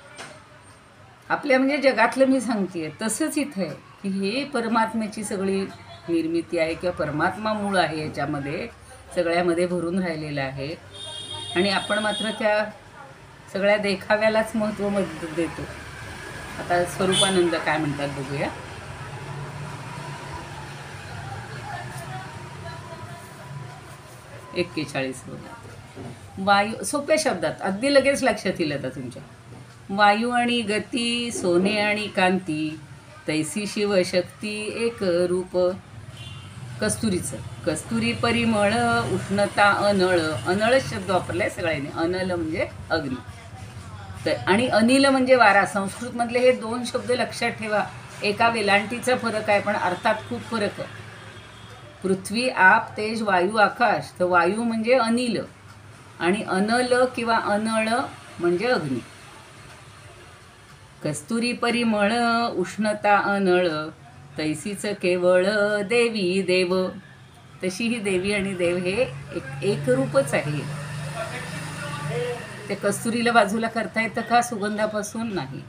आपल्या म्हणजे जगातलं मी सांगते आहे. तसंच इथं आहे की हे परमात्म्याची सगळी निर्मिती आहे किंवा परमात्मा मूळ आहे, याच्यामध्ये सगळ्यामध्ये भरून राहिलेलं आहे. आणि आपण मात्र त्या सगळ्या देखाव्यालाच महत्त्व देतो. आता स्वरूपानंद काय म्हणतात बघूया. एक्केचाळीस वायू. सोप्या शब्दात अगदी लगेच लक्षात येईल आता तुमच्या. वायू आणि गती, सोने आणि कांती, तैसी शिवशक्ती एक रूप. कस्तुरीचं. कस्तुरी परिमळ, उष्णता अनळ. अनळच शब्द वापरलाय सगळ्यांनी. अनल म्हणजे अग्नी, तर आणि अनिल म्हणजे वारा. संस्कृतमधले हे दोन शब्द लक्षात ठेवा. एका वेलांटीचा फरक आहे पण अर्थात खूप फरक आहे. पृथ्वी, आप, तेज, वायू, आकाश. तर वायू म्हणजे अनिल आणि अनल किंवा अनळ म्हणजे अग्नी. कस्तुरी परिमळ, उष्णता अनळ, तैसीच केवळ देवी देव. तशी ही देवी आणि देव हे एक रूपच आहे. ते कस्तुरीला बाजूला करता येतं का? सुगंधापासून नाही.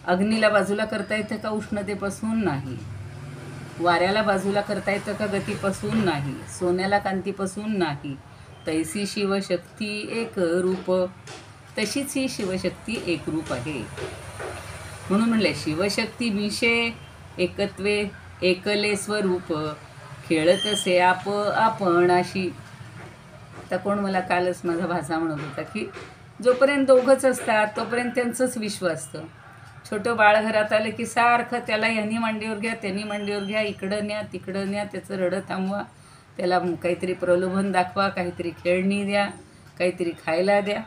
अग्नीला बाजूला करता येतं का? उष्णतेपासून नाही. वाऱ्याला बाजूला करता येतं का? गतीपासून नाही. सोन्याला कांतीपासून नाही. तैसी शिवशक्ती एक रूप. तशीच ही शिवशक्ती एक रूप आहे. म्हणून म्हणले शिवशक्ती मिशे एकत्वे एकले स्वरूप, खेळतसे आपणाशी. आता कोण मला कालच माझा भाचा म्हणत होता की जोपर्यंत दोघंच असतात तोपर्यंत त्यांचंच विश्व असतं. छोटं बाळ घरात आलं की सारखं त्याला ह्यांनी मांडीवर घ्या, त्यांनी मांडीवर घ्या, इकडं न्या तिकडं न्या, त्याचं रडं थांबवा. त्याला काहीतरी प्रलोभन दाखवा, काहीतरी खेळणी द्या, काहीतरी खायला द्या.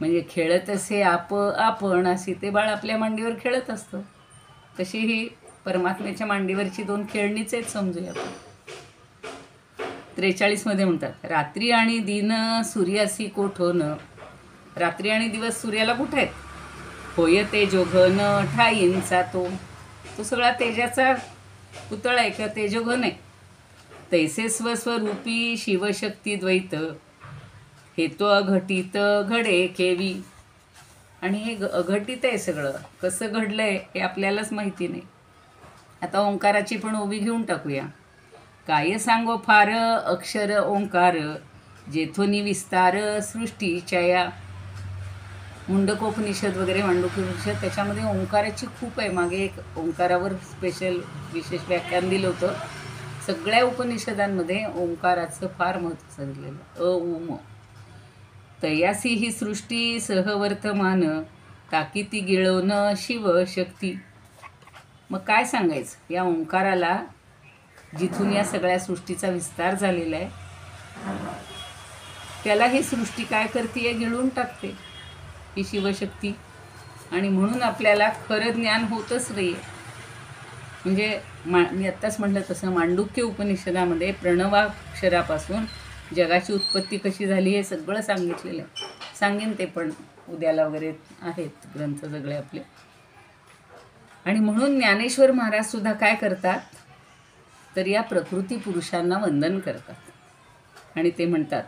म्हणजे खेळत असे आपण अशी ते बाळ आपल्या मांडीवर खेळत असतं. तशी ही परमात्म्याच्या मांडीवरची 2 खेळणीच आहेत समजूया आपण. 43 मध्ये म्हणतात, रात्री आणि दिन सूर्यासी कोठोन. रात्री आणि दिवस सूर्याला कुठे आहेत? होय तेजोघन ठाईंचा तो सगळा तेजाचा पुतळा आहे किंवा तेजोघन आहे. तैसे स्वस्वरूपी शिवशक्ती द्वैत, हे तो अघटित घडे केवी. आणि हे अघटित आहे सगळं. कसं घडलं आहे हे आपल्यालाच माहिती नाही. आता ओंकाराची पण ओवी घेऊन टाकूया. काय सांगो फार अक्षर ओंकार, जेथोनी विस्तार सृष्टीच्या या. मुंडकोपनिषद वगैरे मांडूकोपनिषद त्याच्यामध्ये ओंकाराची खूप आहे. मागे एक ओंकारावर विशेष व्याख्यान दिलं होतं. सगळ्या उपनिषदांमध्ये ओंकाराचं फार महत्त्व सांगितलेलं. उम तयासी ही सृष्टी सहवर्तमान, ताकिती गिळवण शिवशक्ती. मग काय सांगायचं या ओंकाराला, जिथून या सगळ्या सृष्टीचा विस्तार झालेला आहे, त्याला ही सृष्टी काय करते? गिळून टाकते ही शिवशक्ती. आणि म्हणून आपल्याला खरं ज्ञान होतच नाही. म्हणजे मी आत्ताच म्हटलं तसं मांडुक्य उपनिषदामध्ये प्रणवाक्षरापासून जगाची उत्पत्ती कशी झाली हे सगळं सांगितलेलं आहे. सांगेन ते पण उद्याला वगैरे आहेत ग्रंथ सगळे आपले. आणि म्हणून ज्ञानेश्वर महाराजसुद्धा काय करतात तर या प्रकृती पुरुषांना वंदन करतात. आणि ते म्हणतात,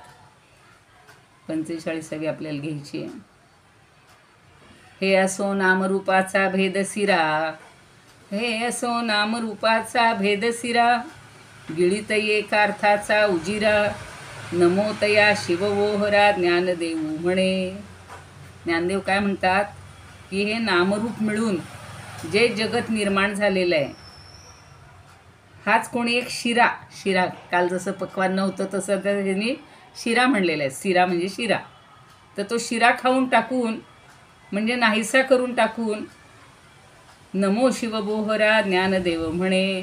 45वी आपल्याला घ्यायची आहे. हे असो नामरूपाचा भेदसिरा, हे असो नामरूपाचा भेदसिरा, गिळित एकार्थाचा उजिरा, नमोतया शिववोहरा ज्ञानदेव म्हणे. ज्ञानदेव काय म्हणतात की हे नामरूप मिळून जे जगत निर्माण झालेलं आहे, हाच कोणी एक शिरा काल जसं पक्वान नव्हतं तसं तर ह्यांनी शिरा म्हणलेला आहे. शिरा म्हणजे शिरा. तर तो शिरा खाऊन टाकून म्हणजे नाहीसा करून टाकून नमो शिवबोहरा ज्ञानदेव म्हणे.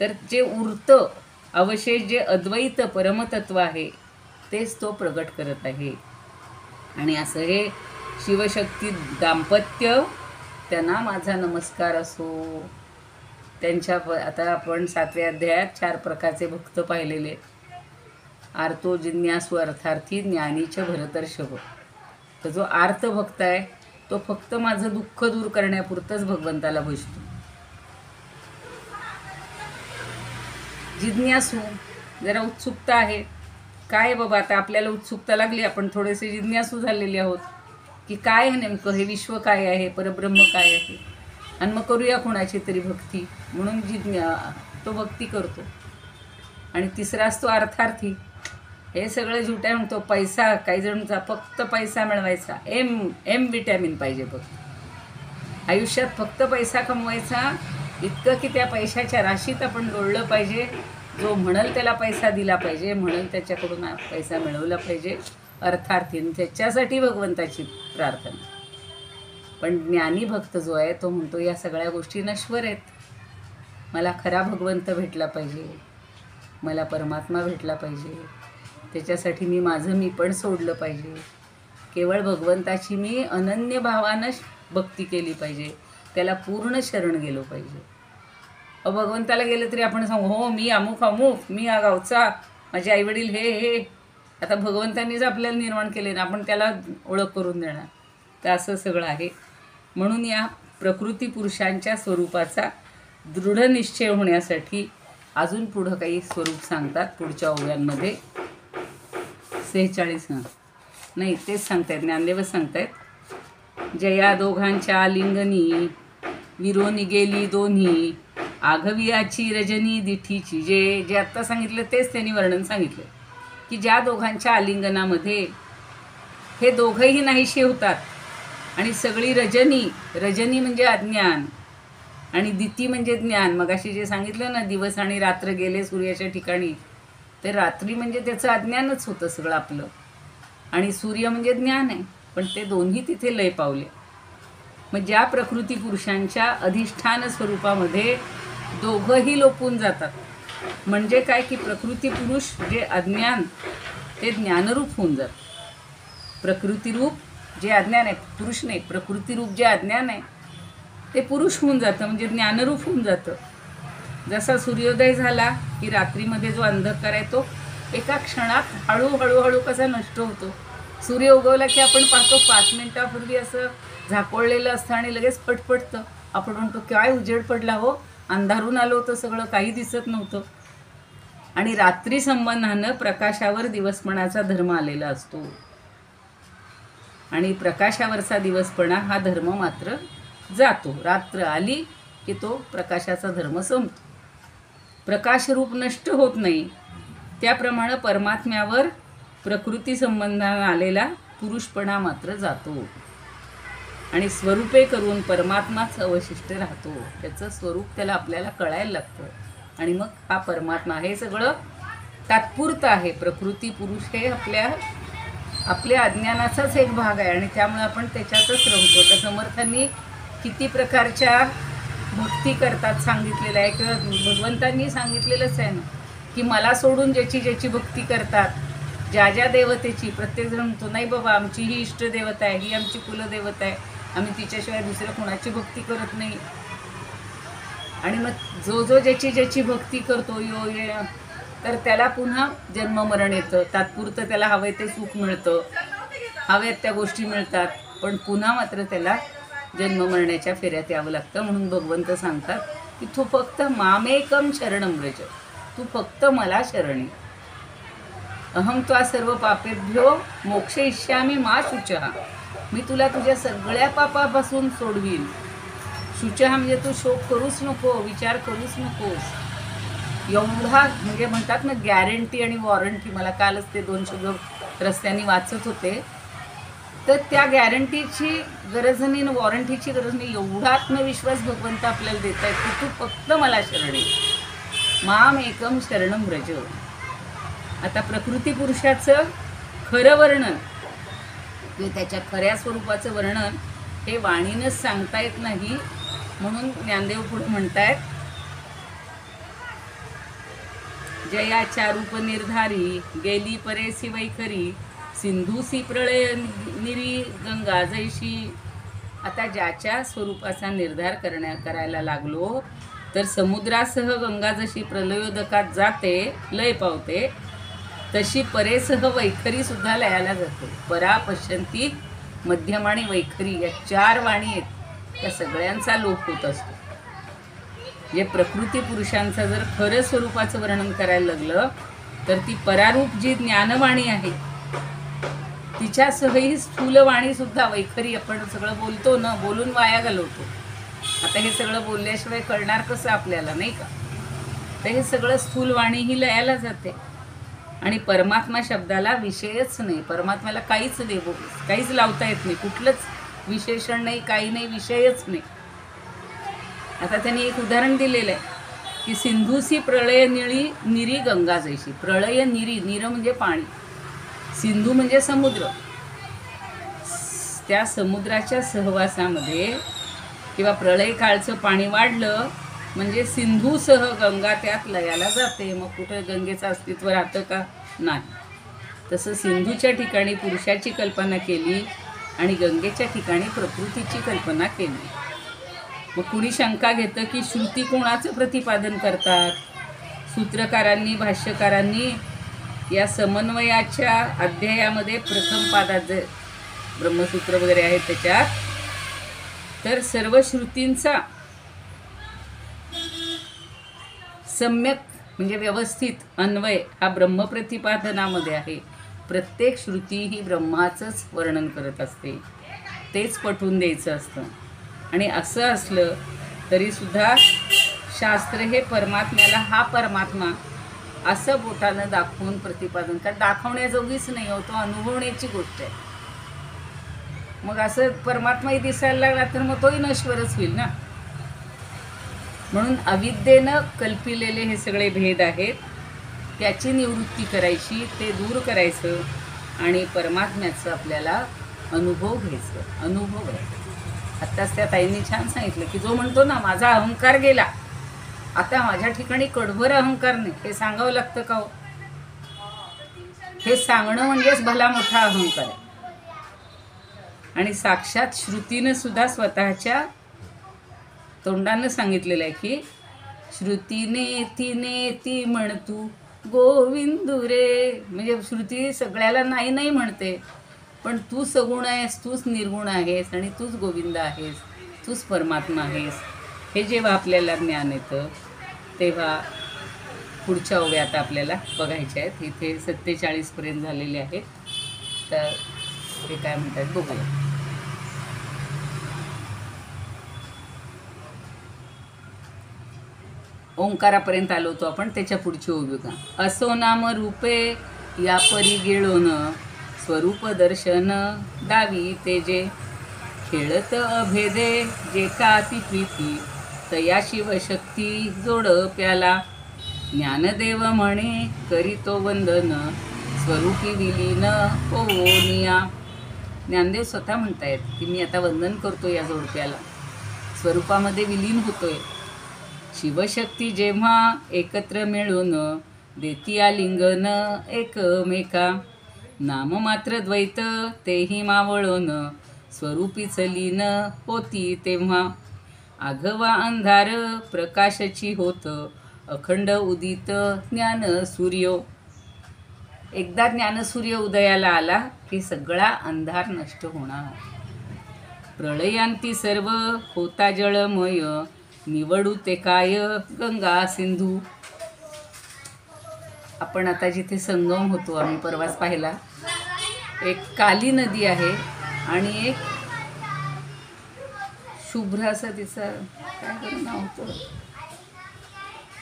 तर जे उरतं अवशेष, जे अद्वैत परमतत्व आहे तेच तो प्रगट करत आहे. आणि असं हे शिवशक्ती दाम्पत्य, त्यांना माझा नमस्कार असो. त्यांच्या आता आपण 7व्या अध्यायात 4 प्रकारचे भक्त पाहिलेले. आर्तो जिज्ञासू अर्थार्थी ज्ञानीच भरतर्षभ. तर जो आर्त भक्त आहे तो फक्त माझं दुःख दूर करण्यापुरतंच भगवंताला भजतो. जिज्ञासू, जरा उत्सुकता आहे. काय बाबा आता आपल्याला उत्सुकता लागली, आपण थोडेसे जिज्ञासू झालेले आहोत की काय आहे नेमकं, हे विश्व काय आहे, परब्रह्म काय आहे, आणि मग करूया कोणाची तरी भक्ती. म्हणून तो भक्ती करतो. आणि तिसरा असतो अर्थार्थी. हे सगळं झुट्या म्हणतो. पैसा, काही जणांचा फक्त पैसा मिळवायचा, एम विटॅमिन पाहिजे फक्त आयुष्यात, फक्त पैसा कमवायचा इतकं की त्या पैशाच्या राशीत आपण लोळलं पाहिजे. जो म्हणल त्याला पैसा दिला पाहिजे, म्हणल त्याच्याकडून पैसा मिळवला पाहिजे. अर्थार्थी, त्याच्यासाठी भगवंताची प्रार्थना. पण ज्ञानी भक्त जो आहे तो म्हणतो या सगळ्या गोष्टी नश्वर आहेत. मला खरा भगवंत भेटला पाहिजे, मला परमात्मा भेटला पाहिजे. त्याच्यासाठी मी पण सोडलं पाहिजे. केवळ भगवंताची मी अनन्य भावानं भक्ती केली पाहिजे. त्याला पूर्ण शरण गेलो पाहिजे. भगवंताला गेलं तरी आपण सांगू, हो मी अमुक, मी हा गावचा, माझे आईवडील हे. आता भगवंतांनीच आपल्याला निर्माण केले ना, आपण त्याला ओळख करून देणार. तर असं सगळं आहे. म्हणून या प्रकृती पुरुषांच्या स्वरूपाचा दृढ निश्चय होण्यासाठी अजून पुढं काही स्वरूप सांगतात पुढच्या ओव्यांमध्ये. 46 नाही तेच सांगतायत, ज्ञानदेवच सांगतायत. जया दोघांच्या आलिंगनी विरोनी गेली दोन्ही, आघवियाची रजनी दिठीची. जे आत्ता सांगितलं तेच त्यांनी वर्णन सांगितलं की ज्या दोघांच्या आलिंगनामध्ये हे दोघंही नाहीशी होतात आणि सगळी रजनी म्हणजे अज्ञान आणि दिती म्हणजे ज्ञान. मगाशी जे सांगितलं ना, दिवस आणि रात्र गेले सूर्याच्या ठिकाणी, ते रात्री म्हणजे त्याचं अज्ञानच होतं सगळं आपलं, आणि सूर्य म्हणजे ज्ञान आहे. पण ते दोन्ही तिथे लय पावले. मग ज्या प्रकृती पुरुषांच्या अधिष्ठान स्वरूपामध्ये दोघंही लोपून जातात, म्हणजे काय की प्रकृती पुरुष जे अज्ञान ते ज्ञानरूप होऊन जातं. प्रकृतीरूप जे अज्ञान आहे, पुरुष नाही, प्रकृतीरूप जे अज्ञान आहे ते पुरुष होऊन जातं, म्हणजे ज्ञानरूप होऊन जातं. जसा सूर्योदय झाला की रात्रीमध्ये जो अंधकार आहे तो एका क्षणात हळूहळू कसा नष्ट होतो. सूर्य उगवला की आपण पाहतो 5 मिनिटापूर्वी असं झाकोळलेलं असतं आणि लगेच पटपटतं. आपण म्हणतो काय उजेड पडला हो, अंधारून आलो होतं सगळं, काही दिसत नव्हतं. आणि रात्री संबंधानं प्रकाशावर दिवसपणाचा धर्म आलेला असतो आणि प्रकाशावरचा दिवसपणा हा धर्म मात्र जातो. रात्र आली की तो प्रकाशाचा धर्म संपतो. प्रकाशरूप नष्ट होत नाही, त्याप्रमाणे परमात्म्यावर प्रकृती संबंधानं आलेला पुरुषपणा मात्र जातो आणि स्वरूपे करून परमात्माच अवशिष्ट राहतो. त्याचं स्वरूप त्याला आपल्याला कळायला लागतं आणि मग हा परमात्मा. हे सगळं तात्पुरतं आहे. प्रकृती पुरुष हे आपल्या अज्ञानाचाच एक भाग आहे आणि त्यामुळे आपण त्याच्यातच रमतो. तर समर्थांनी किती प्रकारच्या भक्ती करतात सांगितलेलं आहे, किंवा भगवंतांनी सांगितलेलंच आहे ना की मला सोडून ज्याची ज्याची भक्ती करतात, ज्या ज्या देवतेची, प्रत्येकजण म्हणतो नाही बाबा आमची ही इष्टदेवता आहे, ही आमची कुलदेवता आहे, आम्ही तिच्याशिवाय दुसऱ्या कोणाची भक्ती करत नाही. आणि मग जो ज्याची ज्याची भक्ती करतो तर त्याला पुन्हा जन्ममरण येतं. तात्पुरतं त्याला हवंय ते सुख मिळतं, हव्यात त्या गोष्टी मिळतात, पण पुन्हा मात्र त्याला जन्ममरण्याच्या फेऱ्यात यावं लागतं. म्हणून भगवंत सांगतात की तू फक्त मामेकम शरणं व्रज, तू फक्त मला शरणी. अहम त्वा सर्व पापेभ्यो मोक्षयिष्यामि मा शुचः, मी तुला तुझ्या सगळ्या पापापासून सोडवीन. शुचः म्हणजे तू शोक करूच नको, विचार करूच नकोस. एवढा म्हणजे म्हणतात ना गॅरंटी आणि वॉरंटी. मला कालच ते 2 शब्द रस्त्याने वाचत होते, तर त्या गॅरंटीची गरज नाही, वॉरंटीची गरज नाही. एवढा आत्मविश्वास भगवंत आपल्याला देत आहेत की तू फक्त मला शरणी, माम एकम शरणं व्रज. आता प्रकृती पुरुषाचं खरं वर्णन, त्याच्या खऱ्या स्वरूपाचं वर्णन हे वाणीनंच सांगता येत नाही. म्हणून ज्ञानदेव पुढे म्हणतायत, जयाच्या रूप निर्धारी गेली परेसी वैखरी, सिंधूसी प्रळय निरी गंगा जैशी. आता ज्याच्या स्वरूपाचा निर्धार करायला लागलो तर समुद्रासह गंगा जशी प्रलयोदकात जाते, लय पावते, तशी परेसह वैखरी सुद्धा लयाला जाते. परा, पश्यंती, मध्यम आणि वैखरी या 4 वाणी आहेत, त्या सगळ्यांचा लोप होत असतो. जे प्रकृती पुरुषांचं जर खरं स्वरूपाचं वर्णन करायला लागलं तर ती परारूप जी ज्ञानवाणी आहे तिच्यासह ही स्थूलवाणी सुद्धा वैखरी. आपण सगळं बोलतो ना, बोलून वाया घालवतो. आता हे सगळं बोलल्याशिवाय कळणार कसं आपल्याला, नाही का? तर हे सगळं स्थूलवाणी ही लयाला जाते आणि परमात्मा शब्दाला विषयच नाही. परमात्म्याला काहीच लावता येत नाही, कुठलंच विशेषण नाही, काही नाही, विषयच नाही. आता त्यांनी एक उदाहरण दिलेलं आहे की सिंधूसी प्रळय निरी गंगा जैशी. प्रळय निरी, नीर म्हणजे पाणी, सिंधू म्हणजे समुद्र. त्या समुद्राच्या सहवासामध्ये किंवा प्रळय काळचं पाणी वाढलं म्हणजे सिंधूसह गंगा त्यात लयाला जाते. मग कुठं गंगेचं अस्तित्व राहतं का? नाही. तसं सिंधूच्या ठिकाणी पुरुषाची कल्पना केली आणि गंगेच्या ठिकाणी प्रकृतीची कल्पना केली. मग कुणी शंका घेतं की श्रुती कोणाचं प्रतिपादन करतात? सूत्रकारांनी, भाष्यकारांनी या समन्वयाच्या अध्यायामध्ये प्रथम पादात जे ब्रह्मसूत्र वगैरे आहेत त्याच्यात तर सर्व श्रुतींचा सम्यक म्हणजे व्यवस्थित अन्वय हा ब्रह्मप्रतिपादनामध्ये आहे. प्रत्येक श्रुती ही ब्रह्माचंच वर्णन करत असते, तेच पटवून द्यायचं असतं. आणि असं असलं तरीसुद्धा शास्त्र हे परमात्म्याला हा परमात्मा असं बोटानं दाखवून प्रतिपादन कर, दाखवण्याजोगीच नाही हो, तो अनुभवण्याची गोष्ट आहे. मग असं परमात्माही दिसायला लागला तर मग तोही नश्वरच होईल ना. म्हणून अविद्येनं कल्पिलेले हे सगळे भेद आहेत, त्याची निवृत्ती करायची, ते दूर करायचं आणि परमात्म्याचं आपल्याला अनुभव घ्यायचं. आत्ताच त्या ताईंनी छान सांगितलं की जो म्हणतो ना माझा अहंकार गेला, आता माझ्या ठिकाणी कडभर अहंकार नाही हे सांगावं लागतं का हो? हे सांगणं म्हणजेच भला मोठा अहंकार आहे. आणि साक्षात श्रुतीनं सुद्धा स्वतःच्या तोंडानं सांगितलेलं आहे की श्रुतीने तिने ती म्हणतू गोविंदू रे. म्हणजे श्रुती सगळ्याला नाही नाही म्हणते, पण तू सगुण आहेस, तूच निर्गुण आहेस आणि तूच गोविंद आहेस, तूच परमात्मा आहेस. हे जेव्हा आपल्याला ज्ञान येतं तेव्हा पुढच्या ओव्यात आपल्याला बघायच्या आहेत. इथे 47 पर्यंत झालेले आहेत, तर ते काय म्हणतात बघूया. ओंकारापर्यंत आलो होतो आपण, त्याच्या पुढची ओवी का. असो नाम रूपे या परी गेळोन स्वरूप दर्शन दावी तेजे खेळत अभेदे जे का ती प्रीती तया शिवशक्ती जोड प्याला ज्ञानदेव म्हणे करीतो वंदन स्वरूपी विलीन ओनिया. ज्ञानदेव स्वतः म्हणतायत की मी आता वंदन करतो या जोडप्याला, स्वरूपामध्ये विलीन होतोय. शिवशक्ती जेव्हा एकत्र मिळून देती आलिंगन एकमेका नाममात्र द्वैत तेही मावळून स्वरूपीच लीन होती तेव्हा आघवा अंधार प्रकाशाची होत अखंड उदित ज्ञान सूर्य. एकदा ज्ञानसूर्य उदयाला आला की सगळा अंधार नष्ट होणार. प्रळयांती सर्व होता जळमय निवडू ते काय गंगा सिंधू. आपण आता जिथे संगम होतो आम्ही परवाच पाहिला, एक काली नदी आहे आणि एक शुभ्र असं तिचं काय बरं नाव होतं,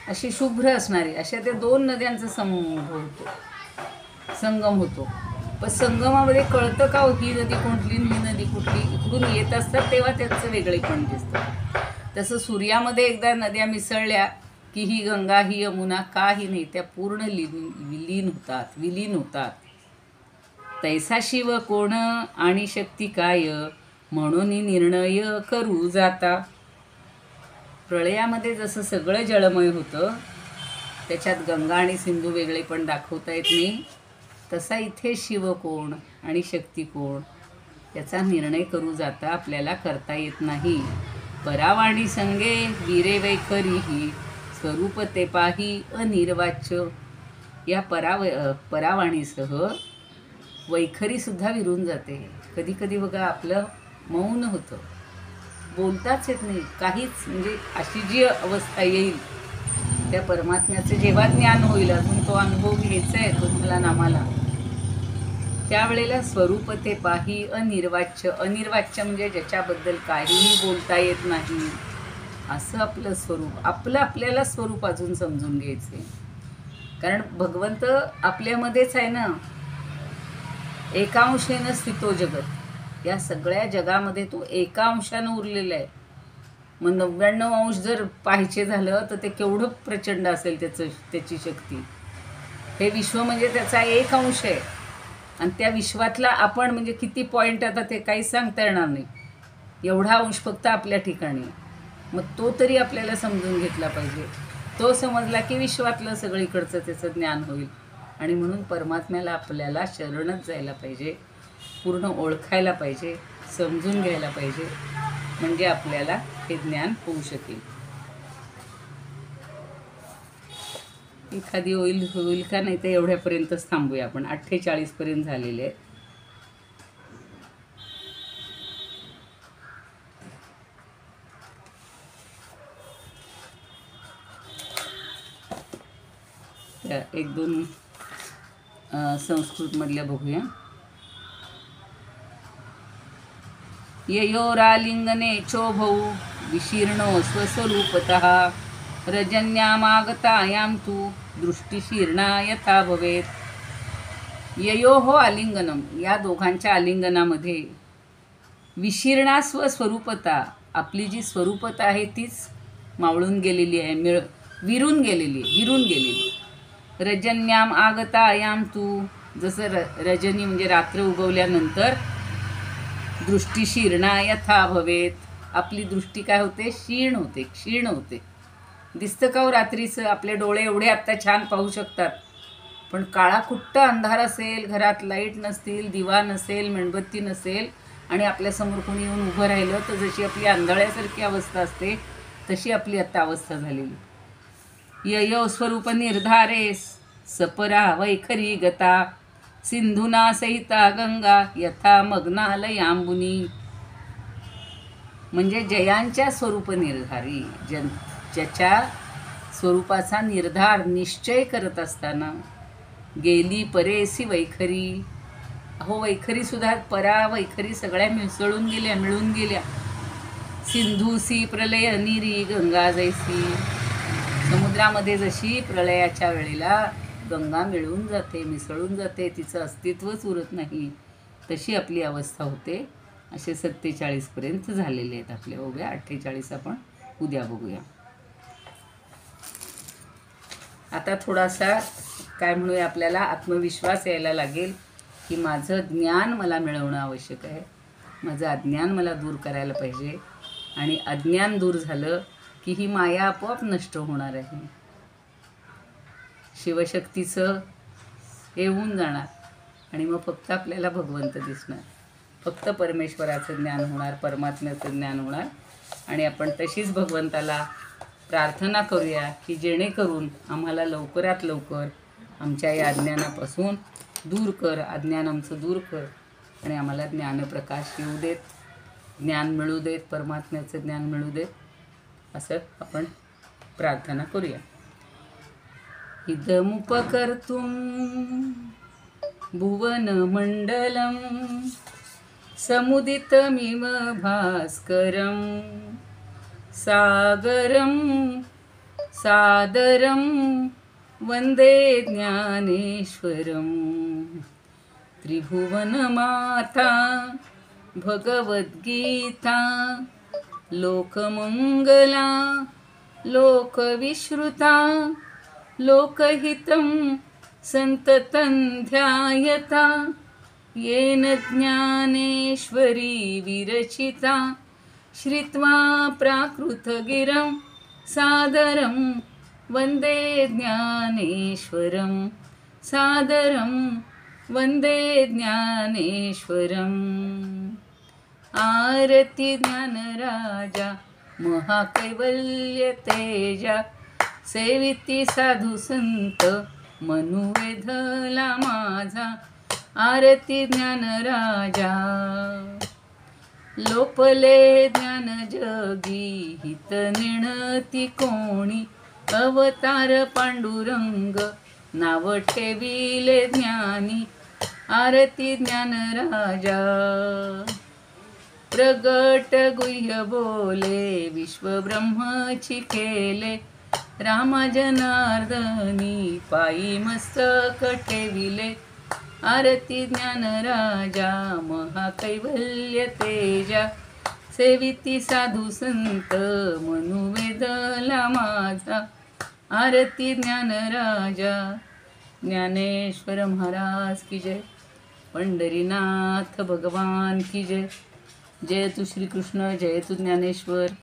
अशी शुभ्र असणारी अशा त्या दोन नद्यांचा संगम होतो. पण संगमामध्ये कळतं का ही नदी कुठली ही नदी कुठली, इकडून येत असतात तेव्हा त्याचं वेगळेपण दिसतं. तसं सूर्यामध्ये एकदा नद्या मिसळल्या की ही गंगा ही यमुना काही नाही, त्या पूर्ण विलीन होतात. तैसा शिव कोण आणि शक्ती काय म्हणून निर्णय करू जाता. प्रळयामध्ये जसं सगळं जळमय होतं, त्याच्यात गंगा आणि सिंधू वेगळे पण दाखवता येत नाही, तसा इथे शिव कोण आणि शक्ती कोण याचा निर्णय करू जाता आपल्याला करता येत नाही. परावाणी संगे वीरे वैखरीही स्वरूप ते पाही अनिर्वाच्य. या परावाणीसह वैखरीसुद्धा विरून जाते. कधी कधी बघा आपलं मौन होतं, बोलताच येत नाही काहीच. म्हणजे अशी जी अवस्था येईल त्या परमात्म्याचं जेव्हा ज्ञान होईल, अजून तो अनुभव घ्यायचा आहे तुम्हाला नामाला, त्यावेळेला स्वरूप ते पाही अनिर्वाच्य. अनिर्वाच्य म्हणजे ज्याच्याबद्दल काहीही बोलता येत नाही असं आपलं स्वरूप. आपल्याला स्वरूप अजून समजून घ्यायचे, कारण भगवंत आपल्यामध्येच आहे ना. एकांशेनं स्थितो जगत, या सगळ्या जगामध्ये तो एका अंशानं उरलेला आहे. मग 99 अंश जर पाहायचे झालं तर ते केवढं प्रचंड असेल त्याची शक्ती. हे विश्व म्हणजे त्याचा एक अंश आहे आणि त्या विश्वातला आपण म्हणजे किती पॉईंट आता ते काहीच सांगता येणार नाही. एवढा अंश फक्त आपल्या ठिकाणी. मग तो तरी आपल्याला समजून घेतला पाहिजे. तो समजला की विश्वातलं सगळीकडचं त्याचं ज्ञान होईल. आणि म्हणून परमात्म्याला आपल्याला शरणच जायला पाहिजे, पूर्ण ओळखायला पाहिजे, समजून घ्यायला पाहिजे, म्हणजे आपल्याला हे ज्ञान होऊ शकेल. एखादी होईल का नाही तर एवढ्यापर्यंतच थांबूया आपण. 48 पर्यंत झालेले आहेत. त्या 1-2 संस्कृतमधल्या बघूया. ययोरालिंगने चोभौ विशीर्णो स्वस्वरूपतः रजन्यामागतायां तु दृष्टिशीर्णा यथा भवेत. ययोः आलिंगनम, या दोघांच्या आलिंगनामध्ये विशीर्णा स्वस्वरूपता, आपली जी स्वरूपता आहे तीच मावळून गेलेली आहे, विरून गेलेली. रजन्याम आगतायाम तू, जसं रजनी म्हणजे रात्र उगवल्यानंतर दृष्टिशीर्णा यथा भवेत, आपली दृष्टी काय होते, क्षीण होते. दिसतं का हो रात्रीचं? आपले डोळे एवढे आत्ता छान पाहू शकतात, पण काळाकुट्ट अंधार असेल, घरात लाईट नसतील, दिवा नसेल, मेणबत्ती नसेल आणि आपल्यासमोर कोणी येऊन उभं राहिलं तर जशी आपली आंधळ्यासारखी अवस्था असते तशी आपली आत्ता अवस्था झालेली. ययो स्वरूप निर्धारेस सपरा वैखरी गता सिंधुना सहिता गंगा यथा मग्नालयांबुनी. म्हणजे जयांच्या स्वरूप निर्धारी, ज्याच्या स्वरूपाचा निर्धार निश्चय करत असताना गेली परेसी वैखरी. अहो वैखरीसुद्धा परा वैखरी सगळ्या मिळून गेल्या. सिंधूसी प्रलय निरी गंगा जैसी. समुद्रामध्ये जशी प्रलयाच्या वेळेला गंगा मिळून जाते, मिसळून जाते, तिचं अस्तित्वच उरत नाही, तशी आपली अवस्था होते. असे 47पर्यंत झालेले आहेत आपले. बघूया 48 आपण उद्या बघूया. आता थोडासा काय म्हणूया, आपल्याला आत्मविश्वास यायला लागेल की माझं ज्ञान मला मिळवणं आवश्यक आहे, माझं अज्ञान मला दूर करायला पाहिजे. आणि अज्ञान दूर झालं की ही माया आपोआप नष्ट होणार आहे. शिवशक्तीचं येऊन जाणार आणि मग फक्त आपल्याला भगवंत दिसणार, फक्त परमेश्वराचं ज्ञान होणार, परमात्म्याचं ज्ञान होणार. आणि आपण तशीच भगवंताला प्रार्थना करूया की जेणेकरून आम्हाला लवकरात लवकर आमच्या या अज्ञानापासून दूर कर, अज्ञान आमचं दूर कर आणि आम्हाला ज्ञानप्रकाश येऊ देत, ज्ञान मिळू देत, परमात्म्याचं ज्ञान मिळू देत, असं आपण प्रार्थना करूया. इदमुपकर्तुं भुवनमण्डलं समुदितमिव भास्करं सागरं सादरं वन्दे ज्ञानेश्वरं. त्रिभुवनमाता भगवद्गीता लोकमंगला लोकविश्रुता लोकहितं संततं ध्यायता येन ज्ञानेश्वरी विरचिता श्रुत्वा प्राकृतगिरं सादरं वन्दे ज्ञानेश्वरं सादरं वन्दे ज्ञानेश्वरम्. आरती ज्ञानराजा महाकैवल्य तेजा सेविती साधू संत मनुवेधला माझा. आरती ज्ञानराजा लोपले ज्ञान जगी हित निणती कोणी. अवतार पांडुरंग नाव ठेविले ज्ञानी. आरती ज्ञानराजा प्रगट गुह्य बोले विश्वब्रह्मची केले. रामा जनार्दनी पायी मस्तक ठेविले. आरती ज्ञानराजा महाकैवल्य तेजा सेविती साधू संत मनुवेदला माझा. आरती ज्ञानराजा. ज्ञानेश्वर महाराज की जय. पंढरीनाथ भगवान की जय. जय तू श्रीकृष्ण, जय तू ज्ञानेश्वर.